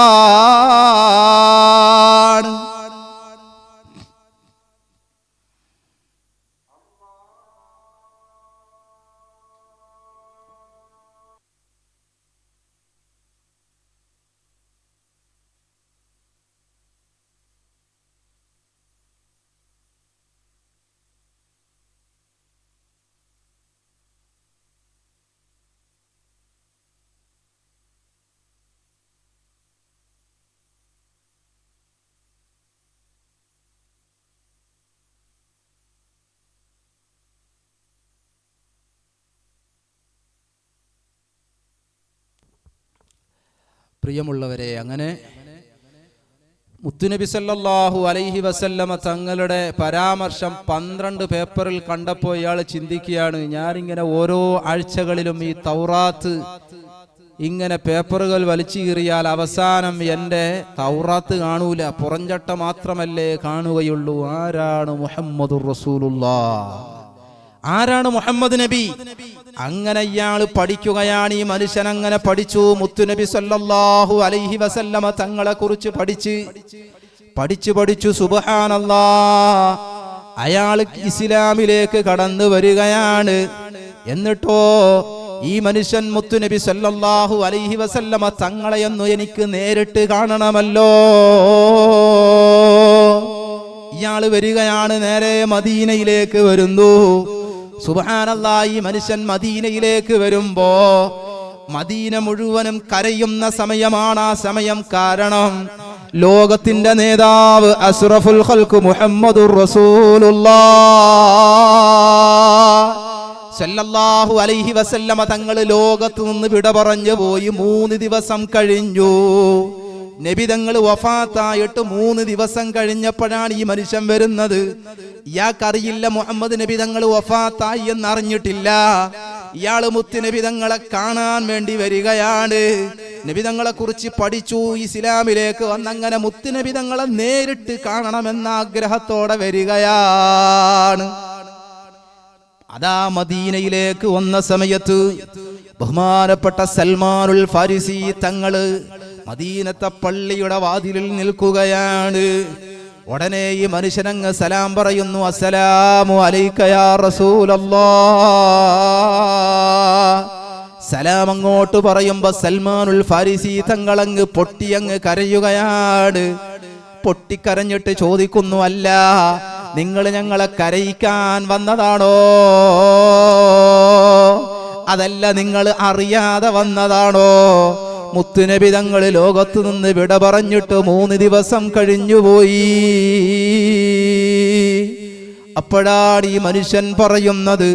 പ്രിയമുള്ളവരെ, അങ്ങനെ മുത്തുനബി സല്ലല്ലാഹു അലൈഹി വസല്ലമ തങ്ങളുടെ പരാമർശം 12 പേപ്പറിൽ കണ്ടപ്പോൾ ഇയാൾ ചിന്തിക്കുകയാണ്, ഞാനിങ്ങനെ ഓരോ ആഴ്ചകളിലും ഈ തൗറാത്ത് ഇങ്ങനെ പേപ്പറുകൾ വലിച്ചു കീറിയാൽ അവസാനം എൻ്റെ തൗറാത്ത് കാണൂല, പുറംചട്ട മാത്രമല്ലേ കാണുകയുള്ളൂ. ആരാണ് മുഹമ്മദുർ റസൂലുള്ളാഹ്? ആരാണ് മുഹമ്മദ് നബി? അങ്ങനെ ഇയാൾ പഠിക്കുകയാണ്. ഈ മനുഷ്യൻ അങ്ങനെ പഠിച്ചു. മുത്തുനബി സല്ലല്ലാഹു അലൈഹി വസല്ലമ തങ്ങളെ കുറിച്ച് പഠിച്ചു. സുബ്ഹാനല്ലാഹ്, അയാൾ ഇസ്ലാമിലേക്ക് കടന്നു വരികയാണ്. എന്നിട്ടോ ഈ മനുഷ്യൻ മുത്തുനബി സല്ലല്ലാഹു അലൈഹി വസല്ലമ തങ്ങളെയൊന്നു എനിക്ക് നേരിട്ട് കാണണമല്ലോ. ഇയാൾ വരികയാണ്, നേരെ മദീനയിലേക്ക് വരുന്നു. സുബ്ഹാനല്ലാഹ്, ഈ മനുഷ്യൻ മദീനയിലേക്ക് വരുമ്പോ മദീന മുഴുവനും കരയുന്ന സമയമാണ് ആ സമയം. കാരണം ലോകത്തിന്റെ നേതാവ് അസ്റഫുൽ ഖൽഖ് മുഹമ്മദുർ റസൂലുള്ളാഹ് സല്ലല്ലാഹു അലൈഹി വസല്ലമ തങ്ങൾ ലോകത്ത് നിന്ന് വിട പറഞ്ഞു പോയി. 3 ദിവസം കഴിഞ്ഞു. നബി തങ്ങൾ വഫാത്തായിട്ട് 3 ദിവസം കഴിഞ്ഞപ്പോഴാണ് ഈ മനുഷ്യൻ വരുന്നത്. ഇയാൾക്കറിയില്ല മുഹമ്മദ് നബി തങ്ങൾ വഫാത്തായി എന്നറിഞ്ഞിട്ടില്ല. ഇയാൾ മുത്ത് നബി തങ്ങളെ കാണാൻ വേണ്ടി വരികയാണ്. നബി തങ്ങളെ കുറിച്ച് പഠിച്ചു, ഇസ്ലാമിലേക്ക് വന്നങ്ങനെ മുത്ത് നബി തങ്ങളെ നേരിട്ട് കാണണമെന്ന ആഗ്രഹത്തോടെ വരികയാണ്. അതാ മദീനയിലേക്ക് വന്ന സമയത്ത് ബഹുമാനപ്പെട്ട സൽമാനുൽ ഫാരിസി തങ്ങള് മദീനത്തെ പള്ളിയുടെ വാതിലിൽ നിൽക്കുകയാണ്. ഉടനെ ഈ മനുഷ്യനങ്ങ് സലാം പറയുന്നു, അസ്സലാമു അലൈക യാ റസൂലല്ലാഹ്. സലാം അങ്ങോട്ട് പറയുമ്പോ സൽമാനുൽ ഫാരിസി തങ്ങളങ്ങ് പൊട്ടിയങ്ങ് കരയുകയാണ്. പൊട്ടിക്കരഞ്ഞിട്ട് ചോദിക്കുന്നു, അല്ല നിങ്ങൾ ഞങ്ങളെ കരയിക്കാൻ വന്നതാണോ, അതല്ല നിങ്ങൾ അറിയാതെ വന്നതാണോ? മുത്തുനബി തങ്ങൾ ലോകത്തു നിന്ന് വിട പറഞ്ഞിട്ട് 3 ദിവസം കഴിഞ്ഞുപോയി. അപ്പോഴാണ് ഈ മനുഷ്യൻ പറയുന്നത്,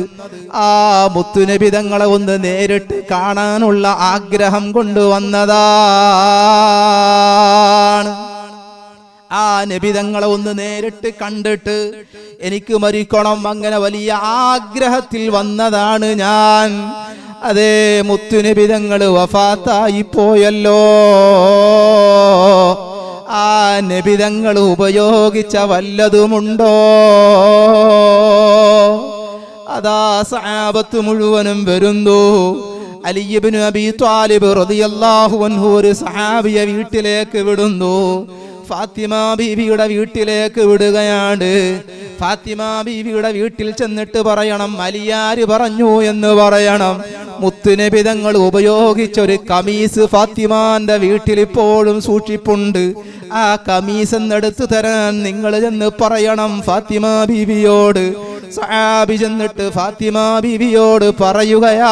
ആ മുത്തുനബി തങ്ങളെ ഒന്ന് നേരിട്ട് കാണാനുള്ള ആഗ്രഹം കൊണ്ടുവന്നതാണ്. ആ നബി തങ്ങളെ ഒന്ന് നേരിട്ട് കണ്ടിട്ട് എനിക്ക് മരിക്കണം, അങ്ങനെ വലിയ ആഗ്രഹത്തിൽ വന്നതാണ് ഞാൻ. അതേ, മുത്തുനബി തങ്ങൾ വഫാത്തായി പോയല്ലോ. ആ നബി തങ്ങൾ ഉപയോഗിച്ച വല്ലതുമുണ്ടോ? അതാ സഹാബത്ത് മുഴുവനും വരുന്നു. അലി ഇബ്നു അബീ ത്വാലിബ് റളിയല്ലാഹു അൻഹു ഒരു സഹാബിയെ വീട്ടിലേക്ക് വിടുന്നു. ഫാത്തിമ ബീവിയുടെ വീട്ടിലേക്ക് വിടുകയാണ്. ഫാത്തിമ ബീവിയുടെ വീട്ടിൽ ചെന്നിട്ട് പറയണം, അലിയാര് പറഞ്ഞു എന്ന് പറയണം. മുത്തുനബി തങ്ങൾ ഉപയോഗിച്ചൊരു കമീസ് ഫാത്തിമാന്റെ വീട്ടിൽ ഇപ്പോഴും സൂക്ഷിപ്പുണ്ട്. ആ കമീസ് എന്നെടുത്തു തരാൻ നിങ്ങൾ ചെന്ന് പറയണം ഫാത്തിമ ബീവിയോട്. സഹാബി ചെന്നിട്ട് ഫാത്തിമ ബീവിയോട് പറയുകയാണ്,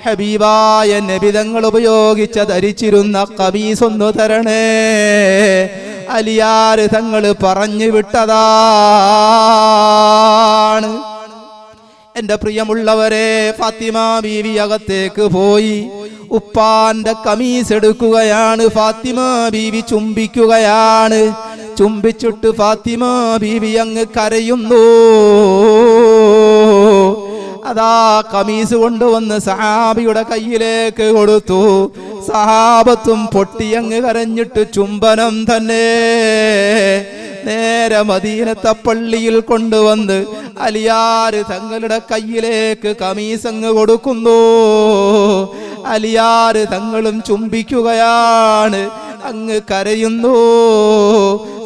ഹബീബായ നബി തങ്ങൾ ഉപയോഗിച്ച ധരിച്ചിരുന്ന കമീസ് ഒന്ന് തരണേ, അലിയാർ തങ്ങൾ പറഞ്ഞു വിട്ടതാണ്. എന്റെ പ്രിയമുള്ളവരെ, ഫാത്തിമ ബീവി അകത്തേക്ക് പോയി ഉപ്പാന്റെ കമീസ് എടുക്കുകയാണ്. ഫാത്തിമ ബീവി ചുംബിക്കുകയാണ്. ചുംബിച്ചിട്ട് ഫാത്തിമ ബീവി അങ്ങ് കരയുന്നു. അതാ കമീസ് കൊണ്ടുവന്ന് സഹാബിയുടെ കയ്യിലേക്ക് കൊടുത്തു. സഹാബത്തും പൊട്ടിയങ്ങ് കരഞ്ഞിട്ട് ചുംബനം തന്നെ. നേരെ മദീനത്തെ പള്ളിയിൽ കൊണ്ടുവന്ന് അലിയാര് തങ്ങളുടെ കയ്യിലേക്ക് കമീസ് അങ്ങ് കൊടുക്കുന്നു. അലിയാര് തങ്ങളും ചുംബിക്കുകയാണ്, അങ്ങ് കരയുന്നു.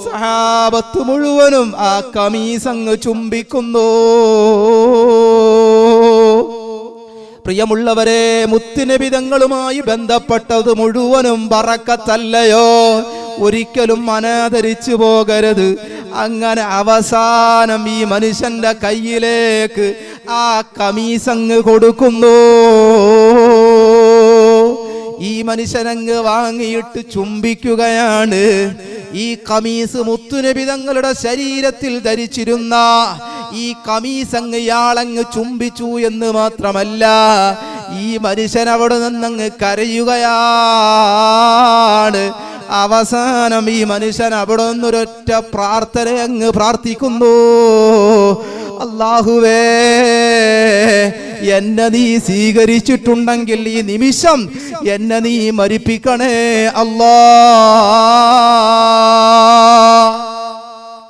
സഹാബത്ത് മുഴുവനും ആ കമീസ് അങ്ങ് ചുംബിക്കുന്നു. പ്രിയമുള്ളവരെ, മുത്തുനബി തങ്ങളുമായി ബന്ധപ്പെട്ടത് മുഴുവനും ബറക്കത്തല്ലയോ? ഒരിക്കലും അനാദരിച്ചു പോകരുത്. അങ്ങനെ അവസാനം ഈ മനുഷ്യന്റെ കയ്യിലേക്ക് ആ കമീസങ്ങ് കൊടുക്കുന്നു. ഈ മനുഷ്യനങ്ങ് വാങ്ങിയിട്ട് ചുംബിക്കുകയാണ്. ഈ കമീസ് മുത്തുനബി തങ്ങളുടെ ശരീരത്തിൽ ധരിച്ചിരുന്ന ഈ കമീസ് അങ്ങ് ഇയാളങ്ങ് ചുംബിച്ചു എന്ന് മാത്രമല്ല, ഈ മനുഷ്യൻ അവിടെ നിന്നങ്ങ് കരയുകയാണ്. അവസാനം ഈ മനുഷ്യൻ അവിടെ നിന്നൊരൊറ്റ പ്രാർത്ഥന അങ്ങ് പ്രാർത്ഥിക്കുന്നു, അല്ലാഹുവേ, എന്നെ നീ സ്വീകരിച്ചിട്ടുണ്ടെങ്കിൽ ഈ നിമിഷം എന്നെ നീ മരിപ്പിക്കണേ അല്ലാ.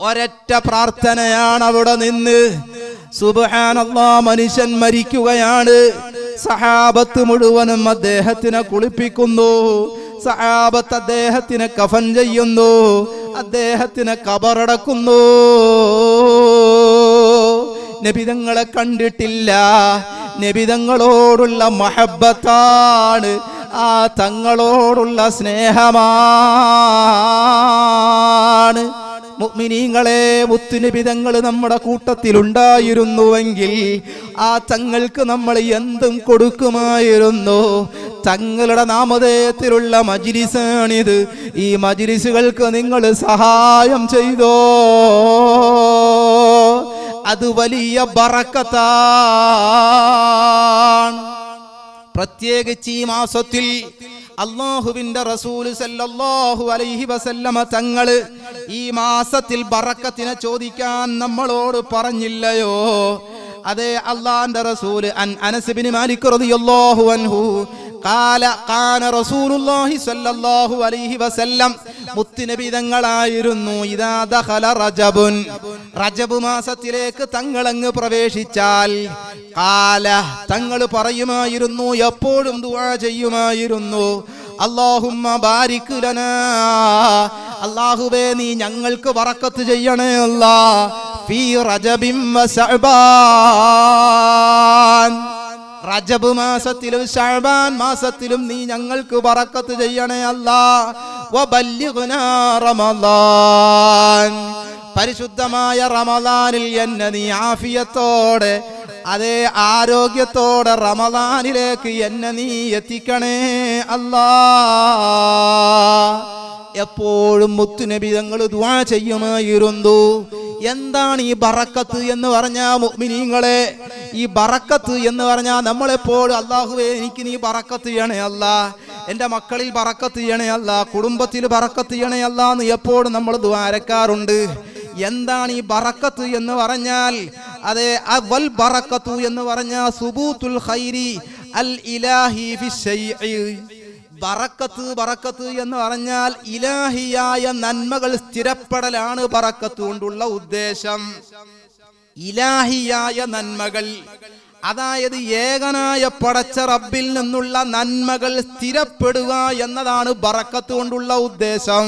ഒരൊറ്റ പ്രാർത്ഥനയാണ് അവിടെ നിന്ന്. സുബ്ഹാനല്ലാഹ്, മനുഷ്യൻ മരിക്കുകയാണ്. സഹാബത്ത് മുഴുവനും അദ്ദേഹത്തിനെ കുളിപ്പിക്കുന്നു. സഹാബത്ത് അദ്ദേഹത്തിനെ കഫൻ ചെയ്യുന്നു. അദ്ദേഹത്തിനെ ഖബറടക്കുന്നു. നബിതങ്ങളെ കണ്ടിട്ടില്ല. നബിതങ്ങളോടുള്ള മഹബ്ബത്താണ്, ആ തങ്ങളോടുള്ള സ്നേഹമാണ്. മുഅ്മിനീങ്ങളെ, മുത്തുനബി തങ്ങൾ നമ്മുടെ കൂട്ടത്തിലുണ്ടായിരുന്നുവെങ്കിൽ ആ തങ്ങൾക്ക് നമ്മൾ എന്തും കൊടുക്കുമായിരുന്നു. തങ്ങളുടെ നാമധേയത്തിലുള്ള മജ്ലിസാണിത്. ഈ മജ്ലിസുകൾക്ക് നിങ്ങൾ സഹായം ചെയ്തോ, അത് വലിയ ബറക്കത്താണ്. പ്രത്യേകിച്ച് ഈ മാസത്തിൽ അല്ലാഹുവിന്റെ റസൂൽ സല്ലല്ലാഹു അലൈഹി വസല്ലമ തങ്ങള് ഈ മാസത്തിൽ ബറക്കത്തിനെ ചോദിക്കാൻ നമ്മളോട് പറഞ്ഞില്ലയോ? അതെ, അല്ലാഹുവിന്റെ റസൂൽ അനസ് ഇബ്നു മാലിക് റളിയല്ലാഹു അൻഹു ഖാല ഖാന റസൂലുള്ളാഹി സ്വല്ലല്ലാഹു അലൈഹി വസല്ലം, മുത്തുനബി തങ്ങളായിരുന്നു, ഇദാ ദഖല റജബുൻ, റജബ് മാസത്തിലേക്ക് തങ്ങളങ്ങ് പ്രവേശിച്ചാൽ ഖാല, തങ്ങൾ പറയുമായിരുന്നു, എപ്പോഴും ദുആ ചെയ്യുമായിരുന്നു, അല്ലാഹുമ്മ ബാരിക് ലനാ, അല്ലാഹുവേ നീ ഞങ്ങൾക്ക് ബറക്കത്ത് ചെയ്യണേ അല്ലാഹ്, ഫീ റജബിൻ വ ശഅബാൻ, റജബ് മാസത്തിലും ശഅബാൻ മാസത്തിലും നീ ഞങ്ങൾക്ക് ബറക്കത്ത് ചെയ്യണേ അല്ലാഹ്, വബല്ലിഗ്നാ റമളാൻ, പരിശുദ്ധമായ റമദാനിൽ എന്നെ നീ ആഫിയത്തോടെ, അതേ ആരോഗ്യത്തോടെ റമദാനിലേക്ക് എന്നെ നീ എത്തിക്കണേ അല്ലാ. എപ്പോഴും മുത്തുനബി തങ്ങൾ ദുആ ചെയ്യുമായിരുന്നു. എന്താണ് ഈ ബറക്കത്ത് എന്ന് പറഞ്ഞാൽ മുഅ്മിനീങ്ങളെ, ഈ ബറക്കത്ത് എന്ന് പറഞ്ഞാൽ നമ്മളെപ്പോഴും അല്ലാഹുവേ എനിക്ക് നീ ബറക്കത്ത് ചെയ്യണേ അല്ലാ, എൻ്റെ മക്കളിൽ ബറക്കത്ത് ചെയ്യണേ അല്ലാ, കുടുംബത്തിൽ ബറക്കത്ത് ചെയ്യണേ അല്ലാ എന്ന് എപ്പോഴും നമ്മൾ ദുആരക്കാറുണ്ട്. എന്താണ് ഈ ബറക്കത്ത് എന്ന് പറഞ്ഞാൽ? അതെ, വൽ ബറക്കത്തു എന്ന് പറഞ്ഞാൽ സുബൂത്തുൽ ഖൈരി അൽ ഇലാഹി ഫി ശൈഇ. ബറക്കത്ത് എന്ന് പറഞ്ഞാൽ ഇലാഹിയായ നന്മകൾ സ്ഥിരപ്പെടലാണ് ബറക്കത്ത് കൊണ്ടുള്ള ഉദ്ദേശം. ഇലാഹിയായ നന്മകൾ, അതായത് ഏകനായ പടച്ച റബ്ബിൽ നിന്നുള്ള നന്മകൾ സ്ഥിരപ്പെടുക എന്നതാണ് ബറക്കത്ത് കൊണ്ടുള്ള ഉദ്ദേശം.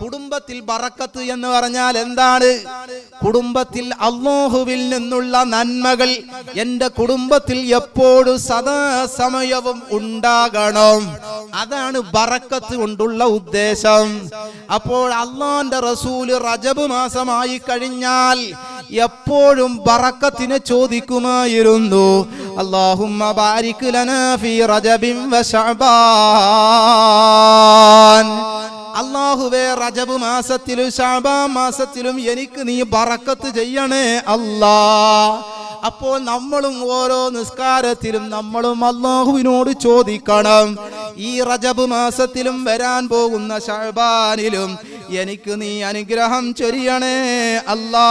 കുടുംബത്തിൽ ബറക്കത്ത് എന്ന് പറഞ്ഞാൽ എന്താണ്? കുടുംബത്തിൽ അല്ലാഹുവിൽ നിന്നുള്ള നന്മകൾ എൻ്റെ കുടുംബത്തിൽ എപ്പോഴും സദാസമയവും ഉണ്ടാകണം. അതാണ് ബറക്കത്ത് കൊണ്ടുള്ള ഉദ്ദേശം. അപ്പോൾ അല്ലാഹുവിന്റെ റസൂല് റജബ് മാസമായി കഴിഞ്ഞാൽ എപ്പോഴും ബറക്കത്തിനെ ചോദിക്കുമായിരുന്നു. അല്ലാഹുമ്മ ബാരിക് ലനാ ഫീ റജബിൻ വ ശഅബാൻ. അല്ലാഹുവേ, റജബ് മാസത്തിലും ശഅബാൻ മാസത്തിലും എനിക്ക് നീ ബറക്കത്ത് ചെയ്യണേ അല്ലാ. അപ്പോൾ നമ്മളും ഓരോ നിസ്കാരത്തിലും നമ്മളും അല്ലാഹുവിനോട് ചോദിക്കണം, ഈ റജബ് മാസത്തിലും വരാൻ പോകുന്ന ശഅബാനിലും എനിക്ക് നീ അനുഗ്രഹം ചൊരിയണേ അല്ലാ.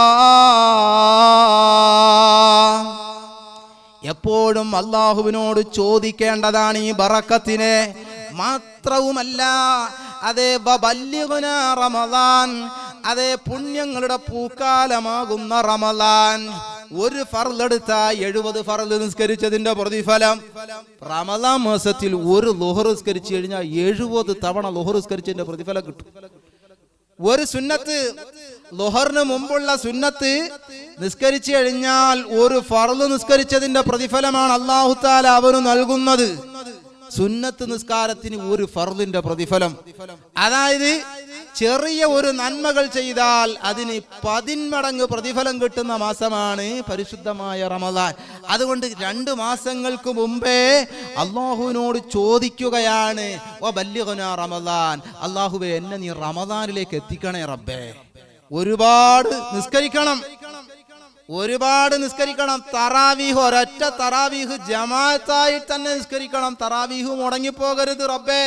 എപ്പോഴും അല്ലാഹുവിനോട് ചോദിക്കേണ്ടതാണ് ഈ ബറക്കത്തിനെ. മാത്രവുമല്ല, അതേ വബല്ലിഗ്നാ റമദാൻ, അതേ പുണ്യങ്ങളുടെ പൂക്കാലമാകുന്ന റമദാൻ. ഒരു ഫർള് എടുത്താൽ 70 ഫർള് നിസ്കരിച്ചതിന്റെ പ്രതിഫലം. റമദാൻ മാസത്തിൽ ഒരു ളുഹർ നിസ്കരിച്ചു കഴിഞ്ഞാൽ 70 തവണ ളുഹർ നിസ്കരിച്ചതിന്റെ പ്രതിഫലം കിട്ടും. ഒരു സുന്നത്ത്, ളുഹറിന് മുമ്പുള്ള സുന്നത്ത് നിസ്കരിച്ചു കഴിഞ്ഞാൽ ഒരു ഫർള് നിസ്കരിച്ചതിന്റെ പ്രതിഫലമാണ് അല്ലാഹു തആല അവന് നൽകുന്നത്. സുന്നത്ത് നിസ്കാരത്തിന് ഒരു ഫർളിന്റെ പ്രതിഫലം. അതായത് ചെറിയ ഒരു നന്മകൾ ചെയ്താൽ അതിന് 10 മടങ്ങ് പ്രതിഫലം കിട്ടുന്ന മാസമാണ് പരിശുദ്ധമായ റമദാൻ. അതുകൊണ്ട് 2 മാസങ്ങൾക്ക് മുമ്പേ അല്ലാഹുവിനോട് ചോദിക്കുകയാണ്, വബല്ലിഗ്നാ റമദാൻ, അല്ലാഹുവേ എന്നെ നീ റമദാനിലേക്ക് എത്തിക്കണേ റബ്ബേ. ഒരുപാട് നിസ്കരിക്കണം, ഒരുപാട് നിസ്കരിക്കണം. തറാവീഹ്, ഒരൊറ്റ തറാവീഹ് ജമാഅത്തായി തന്നെ നിസ്കരിക്കണം. തറാവീഹ് മുടങ്ങിപ്പോകരുത് റബ്ബേ.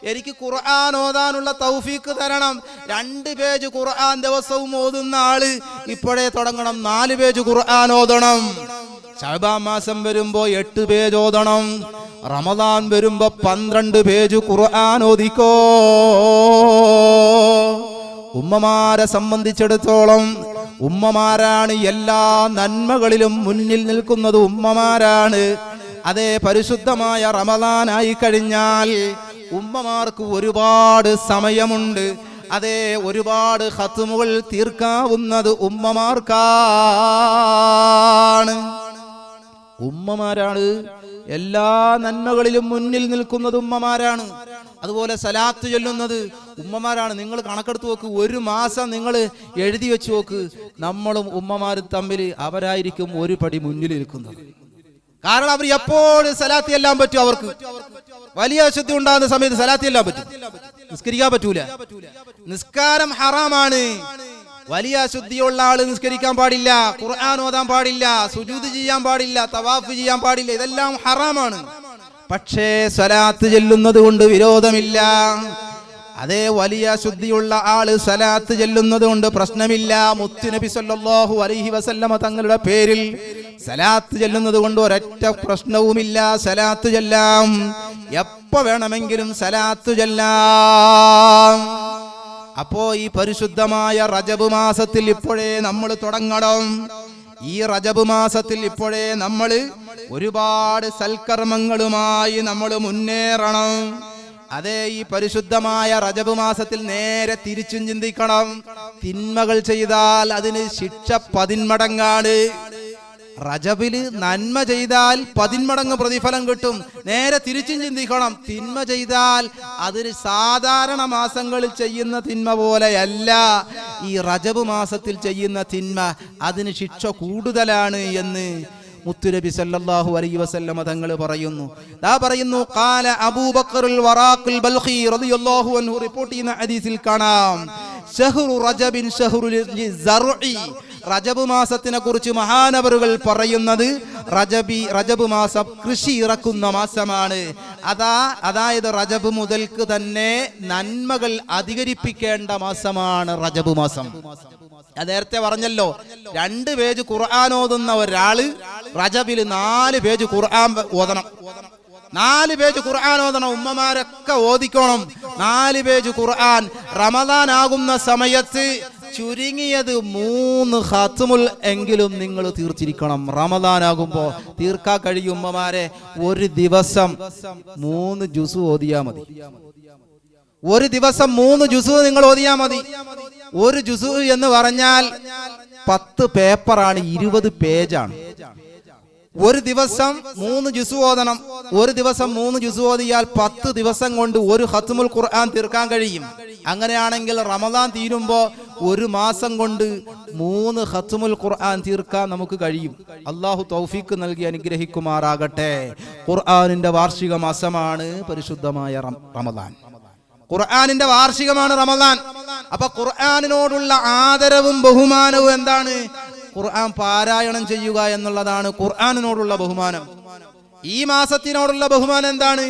എനിക്ക് ഖുർആൻ ഓതാനുള്ള തൗഫീക്ക് തരണം. 2 പേജ് ഖുർആൻ ദിവസവും ഓതുന്ന ആള് ഇപ്പോഴേ തുടങ്ങണം. 4 പേജ് ഖുർആൻ ഓതണം. ശഅബാൻ മാസം വരുമ്പോ 8 പേജ് ഓതണം. റമദാൻ വരുമ്പോ 12 പേജ് ഖുർആൻ ഓതിക്കോ. ഉമ്മമാരെ സംബന്ധിച്ചിടത്തോളം ഉമ്മമാരാണ് എല്ലാ നന്മകളിലും മുന്നിൽ നിൽക്കുന്നത്. ഉമ്മമാരാണ്. അതേ, പരിശുദ്ധമായ റമദാനായി കഴിഞ്ഞാൽ ഉമ്മമാർക്ക് ഒരുപാട് സമയമുണ്ട്. അതേ, ഒരുപാട് ഖത്മുകൾ തീർക്കാവുന്നത് ഉമ്മമാർക്കാണ്. ഉമ്മമാരാണ് എല്ലാ നന്മകളിലും മുന്നിൽ നിൽക്കുന്നത് ഉമ്മമാരാണ്. അതുപോലെ സലാത്ത് ചൊല്ലുന്നത് ഉമ്മമാരാണ്. നിങ്ങൾ കണക്കെടുത്ത് നോക്ക്, ഒരു മാസം നിങ്ങൾ എഴുതി വെച്ച് നോക്ക്, നമ്മളും ഉമ്മമാരും തമ്മിൽ അവരായിരിക്കും ഒരു പടി മുന്നിൽ നിൽക്കുന്നത്. കാരണം അവർ എപ്പോഴും സലാത്ത് ചെല്ലാൻ പറ്റും. അവർക്ക് വലിയ അശുദ്ധി ഉണ്ടാകുന്ന സമയത്ത് സലാത്ത് ചെല്ലാൻ പറ്റും, നിസ്കരിക്കാൻ പറ്റൂല. നിസ്കാരം ഹറാമാണ്. വലിയ അശുദ്ധിയുള്ള ആള് നിസ്കരിക്കാൻ പാടില്ല, ഖുർആൻ ഓതാൻ പാടില്ല, സുജൂദ് ചെയ്യാൻ പാടില്ല, തവാഫ് ചെയ്യാൻ പാടില്ല. ഇതെല്ലാം ഹറാമാണ്. പക്ഷേ സ്വലാത്ത് ചെല്ലുന്നത് കൊണ്ട് വിരോധമില്ല. അതേ, വലിയ ശുദ്ധിയുള്ള ആള് സ്വലാത്ത് ചെല്ലുന്നത് കൊണ്ട് പ്രശ്നമില്ല. മുത്തുനബി സല്ലല്ലാഹു അലൈഹി വസല്ലമ തങ്ങളുടെ പേരിൽ സ്വലാത്ത് ചെല്ലുന്നത് കൊണ്ട് ഒരൊറ്റ പ്രശ്നവുമില്ല. സ്വലാത്ത് ചെല്ലാം, എപ്പോ വേണമെങ്കിലും സ്വലാത്ത് ചെല്ലാം. അപ്പോ ഈ പരിശുദ്ധമായ റജബ് മാസത്തിൽ ഇപ്പോഴേ നമ്മൾ തുടങ്ങണം. ഈ റജബ് മാസത്തിൽ ഇപ്പോഴേ നമ്മൾ ഒരുപാട് സൽക്കർമ്മങ്ങളുമായി നമ്മൾ മുന്നേറണം. അതേ, ഈ പരിശുദ്ധമായ റജബ് മാസത്തിൽ നേരെ തിരിച്ചും ചിന്തിക്കണം. തിന്മകൾ ചെയ്താൽ അതിന് ശിക്ഷ 10 മടങ്ങാണ്. റജബില് നന്മ ചെയ്താൽ 10 മടങ്ങ് പ്രതിഫലം കിട്ടും. നേരെ തിരിച്ചും ചിന്തിക്കണം. തിന്മ ചെയ്താൽ അതിന് സാധാരണ മാസങ്ങളിൽ ചെയ്യുന്ന തിന്മ പോലെയല്ല ഈ റജബ് മാസത്തിൽ ചെയ്യുന്ന തിന്മ, അതിന് ശിക്ഷ കൂടുതലാണ് എന്ന് മുത്തുനബി സല്ലല്ലാഹു അലൈഹി വസല്ലമ തങ്ങൾ പറയുന്നു. പറയുന്നു ഖാല അബൂബക്കറുൽ വറാഖുൽ ബൽഖി റളിയല്ലാഹു അൻഹു റിപ്പോർട്ട് ചെയ്യുന്ന ഹദീസിൽ കാണാം, ശഹ്റു റജബിൻ ശഹ്റു ലിസർഇ. റജബ് മാസത്തിനെ കുറിച്ച് മഹാനവറുകൾ പറയുന്നത് റജബ് മാസം കൃഷി ഇറക്കുന്ന മാസമാണ്. അതായത് റജബ് മുതൽക്ക് തന്നെ നന്മകൾ അധികരിപ്പിക്കേണ്ട മാസമാണ് റജബ് മാസം. ഞാൻ നേരത്തെ പറഞ്ഞല്ലോ, 2 പേജ് ഖുർആൻ ഓതുന്ന ഒരാള് റജബിൽ 4 പേജ് ഖുർആൻ ഓതണം. 4 പേജ് ഖുർആൻ ഓതണം. ഉമ്മമാരൊക്കെ ഓതിക്കണം 4 പേജ് ഖുർആൻ. റമദാൻ ആകുന്ന സമയത്ത് ചുരുങ്ങിയത് 3 ഖത്മുൽ എങ്കിലും നിങ്ങൾ തീർച്ചിരിക്കണം. റമദാൻ ആകുമ്പോ തീർക്കാൻ കഴിയും ഉമ്മമാരെ. ഒരു ദിവസം 3 ജുസ് ഓതിയാ മതി. ഒരു ദിവസം 3 ജുസ് നിങ്ങൾ ഓതിയാ മതി. ഒരു ജുസ് എന്ന് പറഞ്ഞാൽ 10 പേപ്പറാണ്, 20 പേജാണ്. ഒരു ദിവസം 3 ജുസ് ഓതണം. ഒരു ദിവസം 3 ജുസ് ഓതിയാൽ 10 ദിവസം കൊണ്ട് ഒരു ഖത്മുൽ ഖുർആൻ തീർക്കാൻ കഴിയും. അങ്ങനെയാണെങ്കിൽ റമദാൻ തീരുമ്പോ 1 മാസം കൊണ്ട് 3 ഖത്മുൽ ഖുർആൻ തീർക്കാൻ നമുക്ക് കഴിയും. അള്ളാഹു തൗഫീഖ് നൽകി അനുഗ്രഹിക്കുമാറാകട്ടെ. ഖുർആനിന്റെ വാർഷിക മാസമാണ് പരിശുദ്ധമായ റമദാൻ. ഖുർആനിന്റെ വാർഷികമാണ് റമദാൻ. അപ്പൊ ഖുർആനിനോടുള്ള ആദരവും ബഹുമാനവും എന്താണ്? ഖുർആൻ പാരായണം ചെയ്യുക എന്നുള്ളതാണ് ഖുർആനിനോടുള്ള ബഹുമാനം. ഈ മാസത്തിനോടുള്ള ബഹുമാനം എന്താണ്?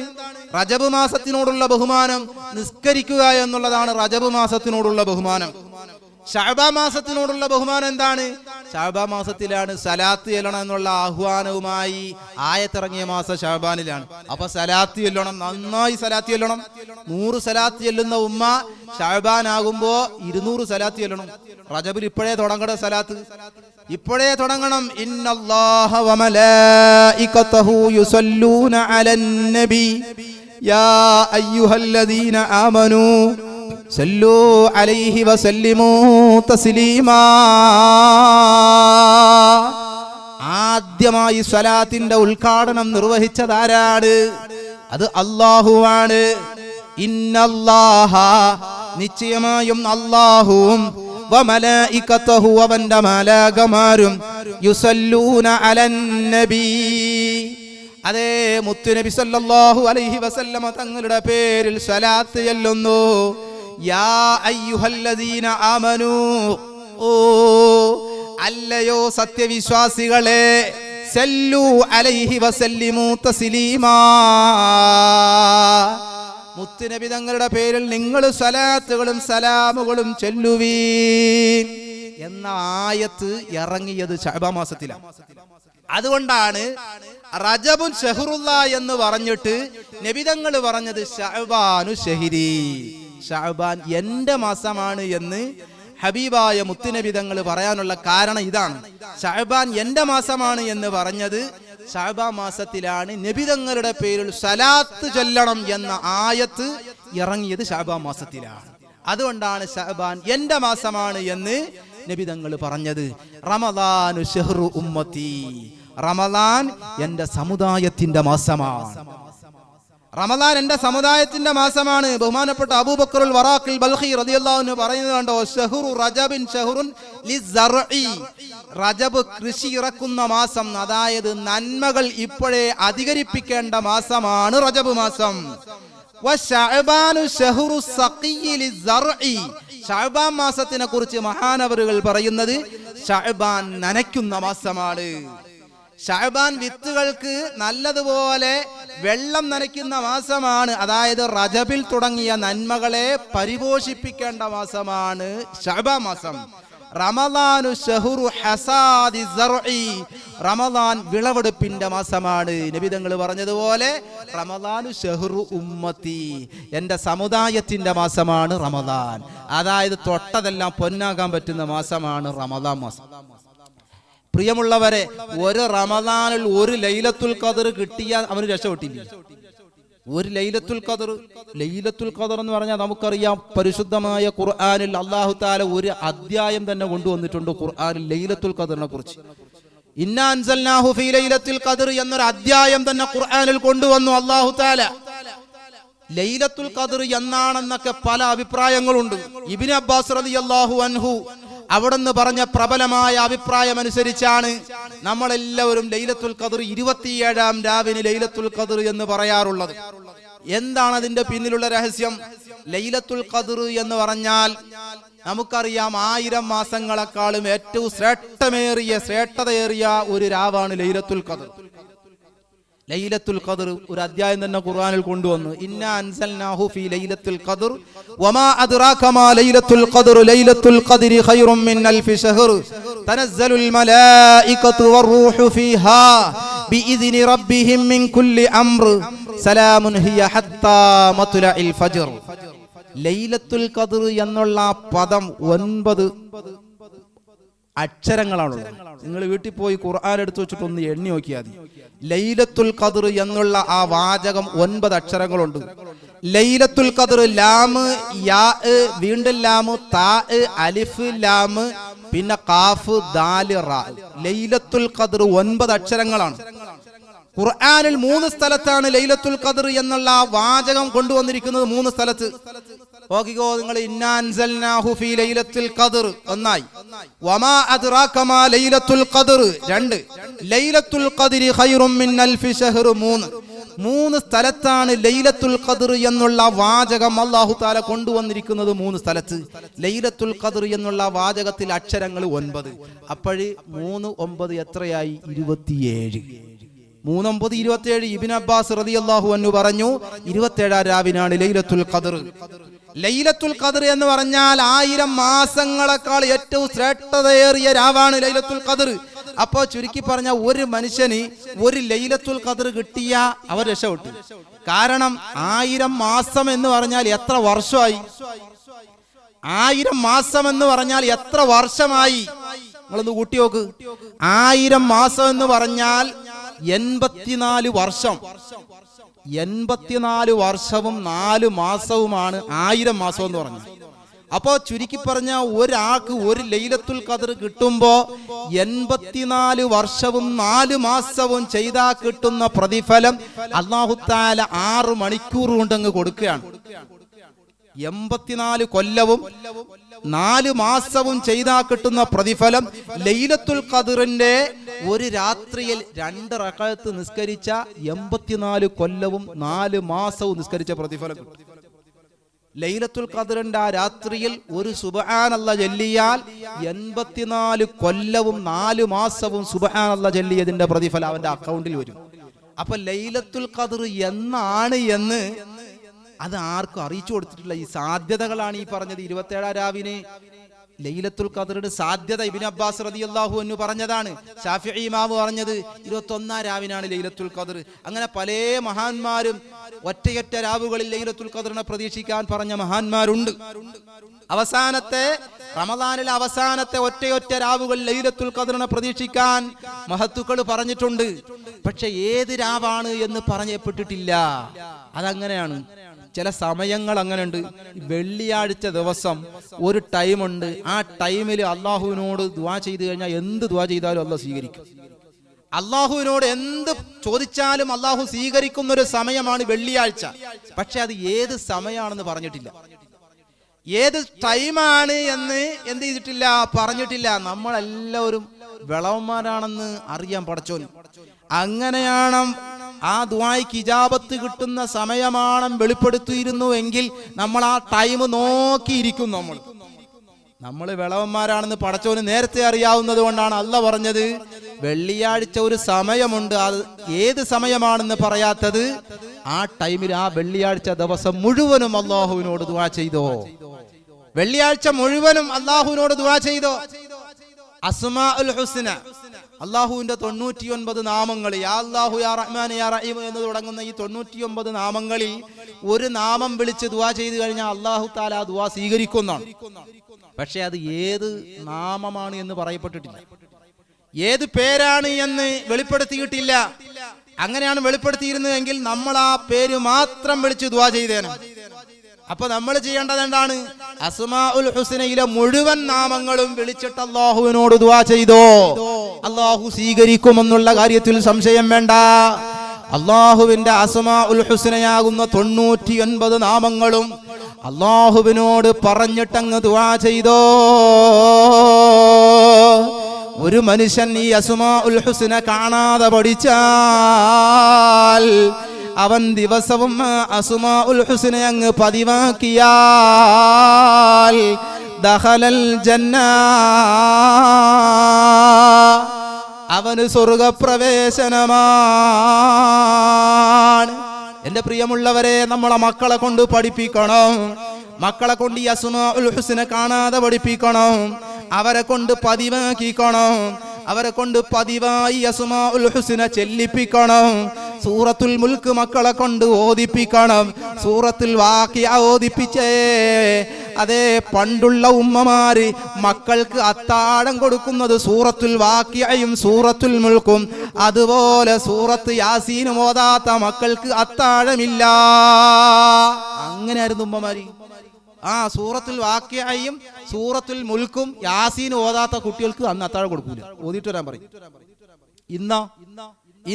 റജബ് മാസത്തിനോടുള്ള ബഹുമാനം നിസ്കരിക്കുക എന്നുള്ളതാണ് റജബ് മാസത്തിനോടുള്ള ബഹുമാനം. ശഅബാൻ മാസത്തിനോടുള്ള ബഹുമാനം എന്താണ്? ശഅബാൻ മാസത്തിലാണ് സലാത്ത് ചെല്ലണം എന്നുള്ള ആഹ്വാനവുമായി ആയത്തിറങ്ങിയ മാസം ശഅബാനിലാണ്. അപ്പൊ സലാത്ത് ചെല്ലണം, നന്നായി സലാത്ത് ചെല്ലണം. 100 സലാത്ത് ചെല്ലുന്ന ഉമ്മ ശഅബാൻ ആകുമ്പോ 200 സലാത്ത് ചെല്ലണം. റജബിൽ ഇപ്പോഴേ തുടങ്ങണ സലാത്ത്, ഇപ്പോഴേ തുടങ്ങണം. ഇന്നല്ലാഹ വമലായികതഹു യുസല്ലൂന അലൻ നബി യാ അയ്യുഹല്ലദീന ആമനൂ സല്ലു അലൈഹി വസല്ലിമൂ തസ്ലീമാ. ആദ്യമായി സ്വലാത്തിന്റെ ഉദ്ഘാടനം നിർവഹിച്ചതാരാണ്? അത് അല്ലാഹുവാണ്. ഇന്നല്ലാഹ, നിശ്ചയമായും അല്ലാഹുവും, വമലായികതഹു, അവന്റെ മലാകമാരും, യുസല്ലൂന അലൻ നബി, അതേ മുത്തുനബി സല്ലല്ലാഹു അലൈഹി വസല്ലമ തങ്ങളുടെ പേരിൽ സ്വലാത്ത് ചൊല്ലുന്നു. യാ അയ്യുഹല്ലദീന ആമനൂ, ഓ അല്ലയോ സത്യവിശ്വാസികളെ, സല്ലു അലൈഹി വസല്ലിമൂ തസ്ലീമാ, മുത്തുനബി തങ്ങളുടെ പേരിൽ നിങ്ങൾ സ്വലാത്തുകളും സലാമുകളും ചൊല്ലുവീൻ എന്ന ആയത്ത് ഇറങ്ങിയത് ശഅബാൻ മാസത്തിലാണ്. അതുകൊണ്ടാണ് റജബുൻ ഷഹ്റുല്ല എന്ന് പറഞ്ഞിട്ട് നബിതങ്ങൾ പറഞ്ഞത് ശഅബാനു ഷഹ്രി, ശഅബാൻ എന്റെ മാസമാണ് എന്ന് ഹബീബായ മുത്തുനബിതങ്ങൾ പറയാനുള്ള കാരണം ഇതാണ്. ശഅബാൻ എന്റെ മാസമാണ് എന്ന് പറഞ്ഞത് ശഅബാൻ മാസത്തിലാണ്. നബിതങ്ങളുടെ പേരിൽ സലാത്ത് ചൊല്ലണം എന്ന ആയത്ത് ഇറങ്ങിയത് ശഅബാൻ മാസത്തിലാണ്. അതുകൊണ്ടാണ് ശഅബാൻ എന്റെ മാസമാണ് എന്ന് നബിതങ്ങൾ പറഞ്ഞത്. റമദാനു ശഹ്റു ഉമ്മത്തി, റമദാൻ എന്റെ സമുദായത്തിന്റെ മാസമാണ്. റമദാൻ എന്റെ സമുദായത്തിന്റെ മാസമാണ്. ബഹുമാനപ്പെട്ട അബൂബക്കറുൽ വറാഖുൽ ബൽഖി റളിയല്ലാഹു അൻഹു പറയുന്നത് കണ്ടോ, ശഹ്റു റജബിൻ ശഹ്റുൻ ലിസർഇ, റജബ് കൃഷി ഇറക്കുന്ന മാസം, അതായത് നന്മകൾ ഇപ്പോഴേ അധികരിപ്പിക്കേണ്ട മാസമാണ് റജബ് മാസം. വശഅബാനു ശഹ്റു സഖിയ്യി ലിസർഇ, ശഅബാൻ മാസത്തിനെ കുറിച്ച് മഹാനവറുകൾ പറയുന്നത് ശഅബാൻ നനയ്ക്കുന്ന മാസമാണ്. ശഅബാൻ വിത്തുകൾക്ക് നല്ലതുപോലെ വെള്ളം നനയ്ക്കുന്ന മാസമാണ്. അതായത് റജബിൽ തുടങ്ങിയ നന്മകളെ പരിപോഷിപ്പിക്കേണ്ട മാസമാണ് ശഅബാൻ മാസം. റമദാനു ശഹ്റു ഹസാദി സർഇ, റമദാൻ വിളവെടുപ്പിന്റെ മാസമാണ്. നബിതങ്ങൾ പറഞ്ഞതുപോലെ റമദാനു ശഹ്റു ഉമ്മത്തി, എന്റെ സമുദായത്തിന്റെ മാസമാണ് റമദാൻ. അതായത് തൊട്ടതെല്ലാം പൊന്നാകാൻ പറ്റുന്ന മാസമാണ് റമദാൻ മാസം. പ്രിയമുള്ളവരെ, ഒരു റമദാനിൽ ഒരു ലൈലത്തുൽ ഖദർ കിട്ടിയാൽ അവന് രക്ഷപ്പെട്ടില്ല. ഒരു ലൈലത്തുൽ ഖദർ, ലൈലത്തുൽ ഖദർ എന്ന് പറഞ്ഞാൽ നമുക്കറിയാം, പരിശുദ്ധമായ ഖുർആനിൽ അല്ലാഹു തആല ഒരു അധ്യായം തന്നെ കൊണ്ടുവന്നിട്ടുണ്ട് ഖുർആനിൽ ലൈലത്തുൽ ഖദറിനെ കുറിച്ച്. ഇന്നാ അൻസൽനാഹു ഫീ ലൈലത്തുൽ ഖദ്ർ എന്നൊരു അധ്യായം തന്നെ ഖുർആനിൽ കൊണ്ടുവന്നു അല്ലാഹു തആല. ലൈലത്തുൽ ഖദ്ർ എന്നാണെന്നൊക്കെ പല അഭിപ്രായങ്ങളുണ്ട്. ഇബ്നു അബ്ബാസ് റളിയല്ലാഹു അൻഹു അവിടുന്ന് പറഞ്ഞ പ്രബലമായ അഭിപ്രായം അനുസരിച്ചാണ് നമ്മളെല്ലാവരും ലൈലത്തുൽ ഖദ്ർ 27-ാം രാവിന് ലൈലത്തുൽ ഖദ്ർ എന്ന് പറയാറുള്ളത്. എന്താണ് അതിന്റെ പിന്നിലുള്ള രഹസ്യം? ലൈലത്തുൽ ഖദ്ർ എന്ന് പറഞ്ഞാൽ നമുക്കറിയാം 1000 മാസങ്ങളെക്കാളും ഏറ്റവും ശ്രേഷ്ഠതയേറിയ ഒരു രാവാണ് ലൈലത്തുൽ ഖദ്ർ. ലൈലത്തുൽ ഖദ്ർ ഒരു അധ്യായം തന്നെ ഖുർആനിൽ കൊണ്ടുവന്നു. ഇന്നാ അൻസൽനാഹു ഫീ ലൈലത്തുൽ ഖദ്ർ വമാ അദ്റാക മാ ലൈലത്തുൽ ഖദ്ർ ലൈലത്തുൽ ഖദ്രി ഖൈറും മിൻ അൽഫി ശഹർ തനസ്സലുൽ മലായികതു വറൂഹു ഫീഹാ ബിഇദ്നി റബ്ബിഹിം മിൻ കുല്ലി അംർ സലാമുൻ ഹിയ ഹത്താ മത്ലഇൽ ഫജ്ർ. ലൈലത്തുൽ ഖദ്ർ എന്നുള്ള പദം 9 അക്ഷരങ്ങളാണുള്ളത്. നിങ്ങൾ വീട്ടിൽ പോയി ഖുർആൻ എടുത്തു വെച്ചിട്ട് ഒന്ന് എണ്ണി നോക്കിയാൽ മതി. ലൈലത്തുൽ ഖദ്ർ എന്നുള്ള ആ വാചകം 9 അക്ഷരങ്ങളുണ്ട്. ലൈലത്തുൽ ഖദ്ർ ലാം, യാ, വീണ്ടും ലാം, താ, അലിഫ്, ലാം, പിന്നെ ഖാഫ്, ദാൽ, റാ. ലൈലത്തുൽ ഖദ്ർ 9 അക്ഷരങ്ങളാണ്. ഖുർആനിൽ 3 സ്ഥലത്താണ് ലൈലത്തുൽ ഖദ്ർ എന്നുള്ള വാചകം കൊണ്ടുവന്നിരിക്കുന്നത്. 3 സ്ഥലത്ത് നോക്കിക്കോ നിങ്ങൾ. ഇന്നാ അൻസൽനാഹു ഫീ ലൈലത്തുൽ ഖദ്ർ ഒന്നായി, വമാ അദ്റാക മാ ലൈലത്തുൽ ഖദ്ർ 2, ലൈലത്തുൽ ഖദ്രി ഖൈറും മിൻ അൽഫി ശഹർ 3 സ്ഥലത്താണ് ലൈലത്തുൽ ഖദ്ർ എന്നുള്ള വാചകം അല്ലാഹു തആല കൊണ്ടുവന്നിരിക്കുന്നത്. 3 സ്ഥലത്ത് ലൈലത്തുൽ ഖദ്ർ എന്നുള്ള വാചകത്തിൽ അക്ഷരങ്ങൾ 9. അപ്പോൾ 3 9 എത്രയായി? 27. 3 9 27. ഇബ്നു അബ്ബാസ് റളിയല്ലാഹു അൻഹു പറഞ്ഞു 27-ാം രാവിനാണ് ലൈലത്തുൽ ഖദ്ർ. ലൈലത്തുൽ ഖദ്ർ എന്ന് പറഞ്ഞാൽ 1000 മാസങ്ങളെക്കാൾ ഏറ്റവും ശ്രേഷ്ഠതയേറിയ രാവാണ് ലൈലത്തുൽ ഖദ്ർ. അപ്പോ ചുരുക്കി പറഞ്ഞ ഒരു മനുഷ്യന് ഒരു ലൈലത്തുൽ ഖദ്ർ കിട്ടിയ അവർ രക്ഷപ്പെട്ടു. കാരണം 1000 മാസം എന്ന് പറഞ്ഞാൽ എത്ര വർഷമായി? 1000 മാസം എന്ന് പറഞ്ഞാൽ എത്ര വർഷമായി? നിങ്ങളൊന്ന് കൂട്ടി നോക്ക്. 1000 മാസം എന്ന് പറഞ്ഞാൽ 84 വർഷം. 84 വർഷവും 4 മാസവുമാണ് 1000 മാസം എന്ന് പറഞ്ഞു. അപ്പോ ചുരുക്കി പറഞ്ഞ ഒരാൾക്ക് ഒരു ലൈലത്തുൽ ഖദ്ർ കിട്ടുമ്പോ 84 വർഷവും 4 മാസവും ചെയ്താൽ കിട്ടുന്ന പ്രതിഫലം അല്ലാഹു തആല 6 മണിക്കൂർ കൊണ്ട് അങ്ങ് കൊടുക്കുകയാണ്. 84 കൊല്ലവും 4 മാസവും ചെയ്താൽ കിട്ടുന്ന പ്രതിഫലം ലൈലത്തുൽ ഖദ്റിന്റെ ഒരു രാത്രിയിൽ 2 റക്അത്ത് നിസ്കരിച്ച 84 കൊല്ലവും 4 മാസവും നിസ്കരിച്ച പ്രതിഫലം കിട്ടും. ലൈലത്തുൽ ഖദ്റിന്റെ ആ രാത്രിയിൽ ഒരു സുബ്ഹാനല്ലാഹ് ചൊല്ലിയാൽ 84 കൊല്ലവും 4 മാസവും സുബ്ഹാനല്ലാഹ് ചൊല്ലിയതിന്റെ പ്രതിഫലം അവന്റെ അക്കൗണ്ടിൽ വരും. അപ്പൊ ലൈലത്തുൽ ഖദ്ർ എന്നാണ് എന്ന് അത് ആർക്കും അറിയിച്ചു കൊടുത്തിട്ടില്ല. ഈ സാധ്യതകളാണ് ഈ പറഞ്ഞത്. 27-ാം രാവിന് ലൈലത്തുൽ ഖദ്റിന്റെ സാധ്യത ഇബ്നു അബ്ബാസ് റളിയല്ലാഹു അൻഹു പറഞ്ഞതാണ്. ശാഫിഈ ഇമാം പറഞ്ഞത് 21-ാം രാവിനാണ് ലൈലത്തുൽ ഖദ്ർ. അങ്ങനെ പല മഹാന്മാരും ഒറ്റയൊറ്റ രാവുകളിൽ ലൈലത്തുൽ ഖദ്റിനെ പ്രതീക്ഷിക്കാൻ പറഞ്ഞ മഹാന്മാരുണ്ട്. അവസാനത്തെ റമദാനിലെ അവസാനത്തെ ഒറ്റയൊറ്റ രാവുകൾ ലൈലത്തുൽ ഖദ്റിനെ പ്രതീക്ഷിക്കാൻ മഹത്തുക്കൾ പറഞ്ഞിട്ടുണ്ട്. പക്ഷെ ഏത് രാവാണ് എന്ന് പറയപ്പെട്ടിട്ടില്ല. അതങ്ങനെയാണ്. ചില സമയങ്ങൾ അങ്ങനെയുണ്ട്. വെള്ളിയാഴ്ച ദിവസം ഒരു ടൈമുണ്ട്. ആ ടൈമിൽ അള്ളാഹുവിനോട് ദുആ ചെയ്തു കഴിഞ്ഞാൽ എന്ത് ദുആ ചെയ്താലും അള്ളാഹു സ്വീകരിക്കും. അള്ളാഹുവിനോട് എന്ത് ചോദിച്ചാലും അള്ളാഹു സ്വീകരിക്കുന്ന ഒരു സമയമാണ് വെള്ളിയാഴ്ച. പക്ഷെ അത് ഏത് സമയമാണെന്ന് പറഞ്ഞിട്ടില്ല. ഏത് ടൈമാണ് എന്ന് എന്ത് ചെയ്തിട്ടില്ല, പറഞ്ഞിട്ടില്ല. നമ്മളെല്ലാവരും വിളവന്മാരാണെന്ന് അറിയാൻ പടച്ചോൻ. അങ്ങനെയാണ് ആ ദുആയ്ക്ക് ഇജാബത്ത് കിട്ടുന്ന സമയമാണ് വെളിപ്പെടുത്തിയിരുന്നു എങ്കിൽ നമ്മൾ ആ ടൈം നോക്കിയിരിക്കും. നമ്മൾ വിളവന്മാരാണെന്ന് പടച്ചോന് നേരത്തെ അറിയാവുന്നത് കൊണ്ടാണ് അല്ലാഹ് പറഞ്ഞത് വെള്ളിയാഴ്ച ഒരു സമയമുണ്ട്. അത് ഏത് സമയമാണെന്ന് പറയാത്തത്. ആ ടൈമിൽ ആ വെള്ളിയാഴ്ച ദിവസം മുഴുവനും അല്ലാഹുവിനോട് ദുആ ചെയ്തോ. വെള്ളിയാഴ്ച മുഴുവനും അല്ലാഹുവിനോട് ദുആ ചെയ്തോ. അസ്മാഉൽ ഹുസ്ന, അല്ലാഹുവിന്റെ 99 നാമങ്ങൾ, യാ അല്ലാഹു യാ റഹ്മാൻ യാ റഹീം എന്ന് തുടങ്ങുന്ന ഈ 99 നാമങ്ങളിൽ ഒരു നാമം വിളിച്ച് ദുആ ചെയ്തു കഴിഞ്ഞാൽ അല്ലാഹു തആല ആ ദുആ സ്വീകരിക്കുന്നതാണ്. പക്ഷെ അത് ഏത് നാമമാണ് എന്ന് പറയപ്പെട്ടിട്ടില്ല. ഏത് പേരാണ് എന്ന് വെളിപ്പെടുത്തിയിട്ടില്ല. അങ്ങനെയാണ് വെളിപ്പെടുത്തിയിരുന്നതെങ്കിൽ നമ്മൾ ആ പേര് മാത്രം വിളിച്ച് ദുആ ചെയ്തേനെ. അപ്പൊ നമ്മൾ ചെയ്യേണ്ടത് എന്താണ്? അസ്മാഉൽ ഹുസ്നയിലെ മുഴുവൻ നാമങ്ങളും വിളിച്ചിട്ട് അല്ലാഹുവിനോട് ദുആ ചെയ്തോ, അല്ലാഹു സ്വീകരിക്കുമെന്നുള്ള കാര്യത്തിൽ സംശയം വേണ്ട. അല്ലാഹുവിന്റെ അസ്മാഉൽ ഹുസ്നയാകുന്ന 99 നാമങ്ങളും അല്ലാഹുവിനോട് പറഞ്ഞിട്ടങ്ങ് ദുആ ചെയ്തോ. ഒരു മനുഷ്യൻ ഈ അസ്മാഉൽ ഹുസ്ന കാണാതെ പഠിച്ചാൽ അവൻ ദിവസവും അസ്മാഉൽ ഹുസ്ന അങ്ങ് പതിവാക്കിയാൽ ദഖലൽ ജന്ന, അവന് സ്വർഗപ്രവേശനമാണ്. എന്റെ പ്രിയമുള്ളവരെ, നമ്മളെ മക്കളെ കൊണ്ട് പഠിപ്പിക്കണം. മക്കളെ കൊണ്ട് ഈ അസ്മാഉൽ ഹുസ്ന കാണാതെ പഠിപ്പിക്കണം. അവരെ കൊണ്ട് പതിവാക്കിക്കണം. അവരെ കൊണ്ട് പതിവായി അസ്മാഉൽ ഹുസ്ന ചെല്ലിപ്പിക്കണം. സൂറത്തുൽ മുൽക്ക് മക്കളെ കൊണ്ട് ഓദിപ്പിക്കണം. സൂറത്തുൽ വാഖിഅ ഓദിപ്പിച്ചേ. അതേ, പണ്ടുള്ള ഉമ്മമാര് മക്കൾക്ക് അത്താഴം കൊടുക്കുന്നത് സൂറത്തുൽ വാഖിഅയും സൂറത്തുൽ മുൽക്കും. അതുപോലെ സൂറത്ത് യാസീനും ഓതാത്ത മക്കൾക്ക് അത്താഴമില്ല. അങ്ങനെയായിരുന്നു ഉമ്മമാര്. സൂറത്തുൽ വാഖിഅയും സൂറത്തുൽ മുൽക്കും യാസീനും ഓതാത്ത കുട്ടികൾക്ക് അന്ന് അത്താഴം കൊടുക്കൂല, ഓതിയിട്ട് വരാൻ പറയും.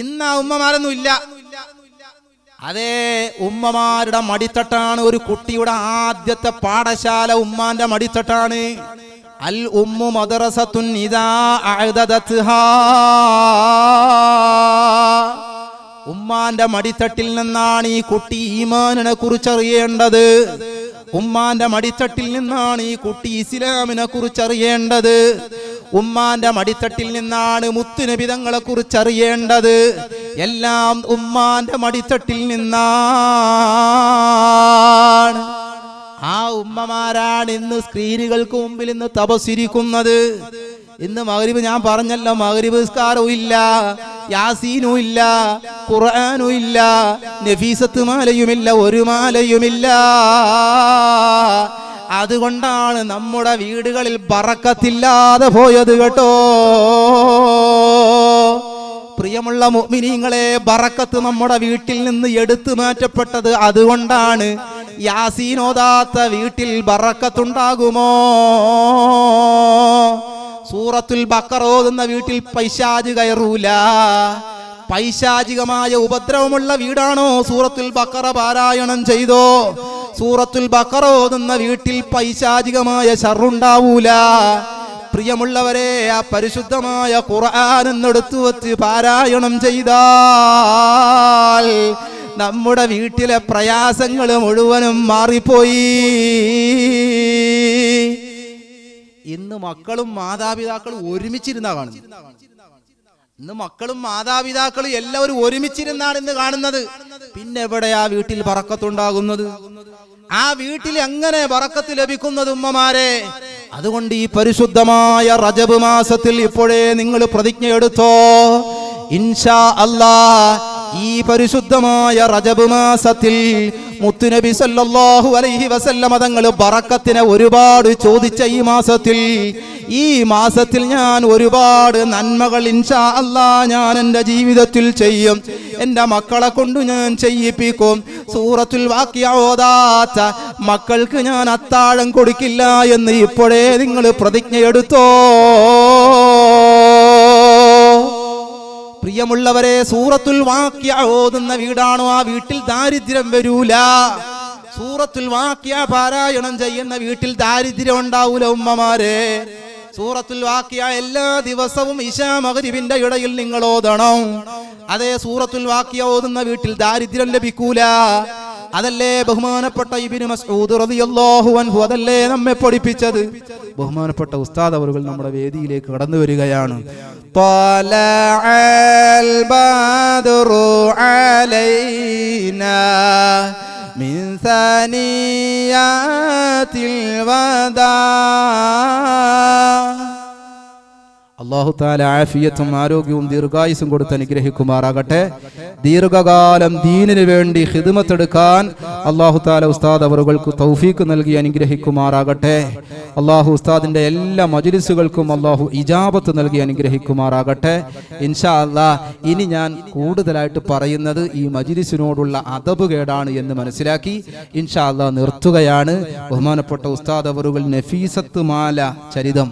ഇന്ന് ഉമ്മമാരൊന്നും ഇല്ല. അതേ, ഉമ്മമാരുടെ മടിത്തട്ടാണ് ഒരു കുട്ടിയുടെ ആദ്യത്തെ പാഠശാല. ഉമ്മാന്റെ മടിത്തട്ടാണ്. അൽ ഉമ്മു മദ്റസത്തുൻ ഇദാ അഅദദത്ഹാ. ഉമ്മാന്റെ മടിത്തട്ടിൽ നിന്നാണ് ഈ കുട്ടി ഈമാനിനെ കുറിച്ചറിയേണ്ടത്. ഉമ്മാന്റെ മടിത്തട്ടിൽ നിന്നാണ് ഈ കുട്ടി ഇസ്ലാമിനെ കുറിച്ചറിയേണ്ടത്. ഉമ്മാന്റെ മടിത്തട്ടിൽ നിന്നാണ് മുത്തുനബി തങ്ങളെ കുറിച്ചറിയേണ്ടത്. എല്ലാം ഉമ്മാന്റെ മടിത്തട്ടിൽ നിന്നാണ്. ആ ഉമ്മമാരാണ് ഇന്ന് സ്ക്രീനുകൾക്ക് മുമ്പിൽ ഇന്ന് തപസ്സിരിക്കുന്നത്. ഇന്ന് മഗ്രിബ് ഞാൻ പറഞ്ഞല്ലോ, മഗ്രിബ് നിസ്കാരവും ഇല്ല, യാസീനും ഇല്ല, ഖുർആനും ഇല്ല, നഫീസത്ത് മാലയുമില്ല, ഒരു മാലയുമില്ല. അതുകൊണ്ടാണ് നമ്മുടെ വീടുകളിൽ ബറക്കത്തില്ലാതെ പോയത് കേട്ടോ. പ്രിയമുള്ള മുഅ്മിനീങ്ങളെ, ബറക്കത്ത് നമ്മുടെ വീട്ടിൽ നിന്ന് എടുത്തു മാറ്റപ്പെട്ടത് അതുകൊണ്ടാണ്. യാസീൻ ഓതാത്ത വീട്ടിൽ ബറക്കത്തുണ്ടാകുമോ? സൂറത്തുൽ ബഖറ ഓതുന്ന വീട്ടിൽ പൈശാച് കയറൂല. പൈശാചികമായ ഉപദ്രവമുള്ള വീടാണോ സൂറത്തുൽ ബഖറ പാരായണം ചെയ്തോ? സൂറത്തുൽ ബഖറ ഓതുന്ന വീട്ടിൽ പൈശാചികമായ ശർറുണ്ടാവൂല. പ്രിയമുള്ളവരെ, ആ പരിശുദ്ധമായ ഖുർആൻ എന്നെടുത്തു വച്ച് പാരായണം ചെയ്താൽ നമ്മുടെ വീട്ടിലെ പ്രയാസങ്ങൾ മുഴുവനും മാറിപ്പോയി. ഇന്ന് മക്കളും മാതാപിതാക്കളും ഒരുമിച്ചിരുന്നാ കാണുന്നത്. ഇന്ന് മക്കളും മാതാപിതാക്കളും എല്ലാവരും ഒരുമിച്ചിരുന്നാണ് ഇന്ന് കാണുന്നത്. പിന്നെ എവിടെയാ വീട്ടിൽ ബറക്കത്തുണ്ടാകുന്നത്? ആ വീട്ടിൽ എങ്ങനെ ബറക്കത്ത് ലഭിക്കുന്നത് ഉമ്മമാരെ? അതുകൊണ്ട് ഈ പരിശുദ്ധമായ റജബ് മാസത്തിൽ ഇപ്പോഴേ നിങ്ങൾ പ്രതിജ്ഞ എടുത്തോ. ഇൻഷാ അല്ലാഹ് ഈ പരിശുദ്ധമായ റജബ് മാസത്തിൽ മുത്തുനബി സല്ലല്ലാഹു അലൈഹി വസല്ലമ തങ്ങൾ ബറക്കത്തിനെ ഒരുപാട് ചോദിച്ച ഈ മാസത്തിൽ ഞാൻ ഒരുപാട് നന്മകൾ ഇൻഷാ അല്ലാഹ് ഞാൻ എൻ്റെ ജീവിതത്തിൽ ചെയ്യും. എൻ്റെ മക്കളെ കൊണ്ട് ഞാൻ ചെയ്യിപ്പിക്കും. സൂറത്തുൽ വാഖിഅ ഓതാത്ത മക്കൾക്ക് ഞാൻ അത്താഴം കൊടുക്കില്ല എന്ന് ഇപ്പോഴേ നിങ്ങൾ പ്രതിജ്ഞ എടുത്തോ. പ്രിയമുള്ളവരെ, സൂറത്തുൽ വാഖിഅ ഓതുന്ന വീടാണോ ആ വീട്ടിൽ ദാരിദ്ര്യം വരൂല. സൂറത്തുൽ വാഖിഅ പാരായണം ചെയ്യുന്ന വീട്ടിൽ ദാരിദ്ര്യം ഉണ്ടാവൂല ഉമ്മമാരെ. സൂറത്തുൽ വാഖിഅ എല്ലാ ദിവസവും ഇശാ മഗ്രിബിന്റെ ഇടയിൽ നിങ്ങൾ ഓതണം. അതേ, സൂറത്തുൽ വാഖിഅ ഓതുന്ന വീട്ടിൽ ദാരിദ്ര്യം ലഭിക്കൂല. അതല്ലേ ബഹുമാനപ്പെട്ട ഇബ്നു മസ്ഊദ് റളിയല്ലാഹു അൻഹു അതല്ലേ നമ്മെ പഠിപ്പിച്ചത്. ബഹുമാനപ്പെട്ട ഉസ്താദ് അവറുകൾ നമ്മുടെ വേദിയിലേക്ക് കടന്നു വരികയാണ്. ത്വലഅൽ ബദ്റു അലൈനാ മിൻ സനിയാതിൽ വദാ. അല്ലാഹു തആല ആഫിയത്തും ആരോഗ്യവും ദീർഘായുസ്സും കൊടുത്ത് അനുഗ്രഹിക്കുമാറാകട്ടെ. ദീർഘകാലം ദീനിനു വേണ്ടി ഖിദ്മത്തെടുക്കാൻ അല്ലാഹു തആല ഉസ്താദ് അവറുകൾക്ക് തൗഫീഖ് നൽകി അനുഗ്രഹിക്കുമാറാകട്ടെ. അല്ലാഹു ഉസ്താദിന്റെ എല്ലാ മജ്ലിസുകൾക്കും അല്ലാഹു ഇജാബത്ത് നൽകി അനുഗ്രഹിക്കുമാറാകട്ടെ. ഇൻഷാ അല്ലാഹ് ഇനി ഞാൻ കൂടുതലായിട്ട് പറയുന്നത് ഈ മജ്ലിസിനോടുള്ള അദബ് കേടാണ് എന്ന് മനസ്സിലാക്കി ഇൻഷാ അല്ലാഹ് നിർത്തുകയാണ്. ബഹുമാനപ്പെട്ട ഉസ്താദ് അവറുകൾ നഫീസത്ത് മാല ചരിതം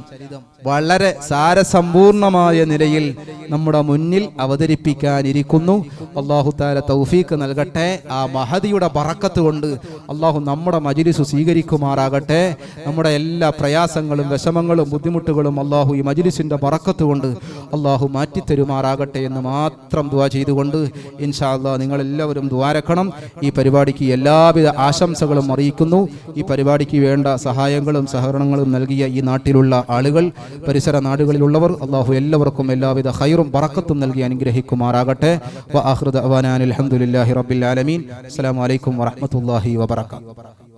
വളരെ സാരസമ്പൂർണമായ നിലയിൽ നമ്മുടെ മുന്നിൽ അവതരിപ്പിക്കാനിരിക്കുന്നു. അല്ലാഹു തആല തൗഫീഖ് നൽകട്ടെ. ആ മഹദിയുടെ ബറക്കത്ത് കൊണ്ട് അല്ലാഹു നമ്മുടെ മജ്ലിസ് സ്വീകരിക്കുമാറാകട്ടെ. നമ്മുടെ എല്ലാ പ്രയാസങ്ങളും വിഷമങ്ങളും ബുദ്ധിമുട്ടുകളും അല്ലാഹു ഈ മജ്ലിസിന്റെ ബറക്കത്ത് കൊണ്ട് അല്ലാഹു മാറ്റിത്തരുമാറാകട്ടെ എന്ന് മാത്രം ദുആ ചെയ്തുകൊണ്ട് ഇൻഷാ അല്ലാഹ് നിങ്ങളെല്ലാവരും ദ്വാരക്കണം. ഈ പരിപാടിക്ക് എല്ലാവിധ ആശംസകളും അറിയിക്കുന്നു. ഈ പരിപാടിക്ക് വേണ്ട സഹായങ്ങളും സഹകരണങ്ങളും നൽകിയ ഈ നാട്ടിലുള്ള ആളുകൾ, പരിസര നാടുകളിലുള്ളവർ, അല്ലാഹു എല്ലാവർക്കും എല്ലാവിധ ഖൈറും ബറക്കത്തും നൽകി അനുഗ്രഹിക്കുമാറാകട്ടെ. വ ആഖിറു ദഅവാനാ അൽഹംദുലില്ലാഹി റബ്ബിൽ ആലമീൻ. അസ്സലാമു അലൈക്കും വറഹ്മത്തുള്ളാഹി വബറകാതുഹു.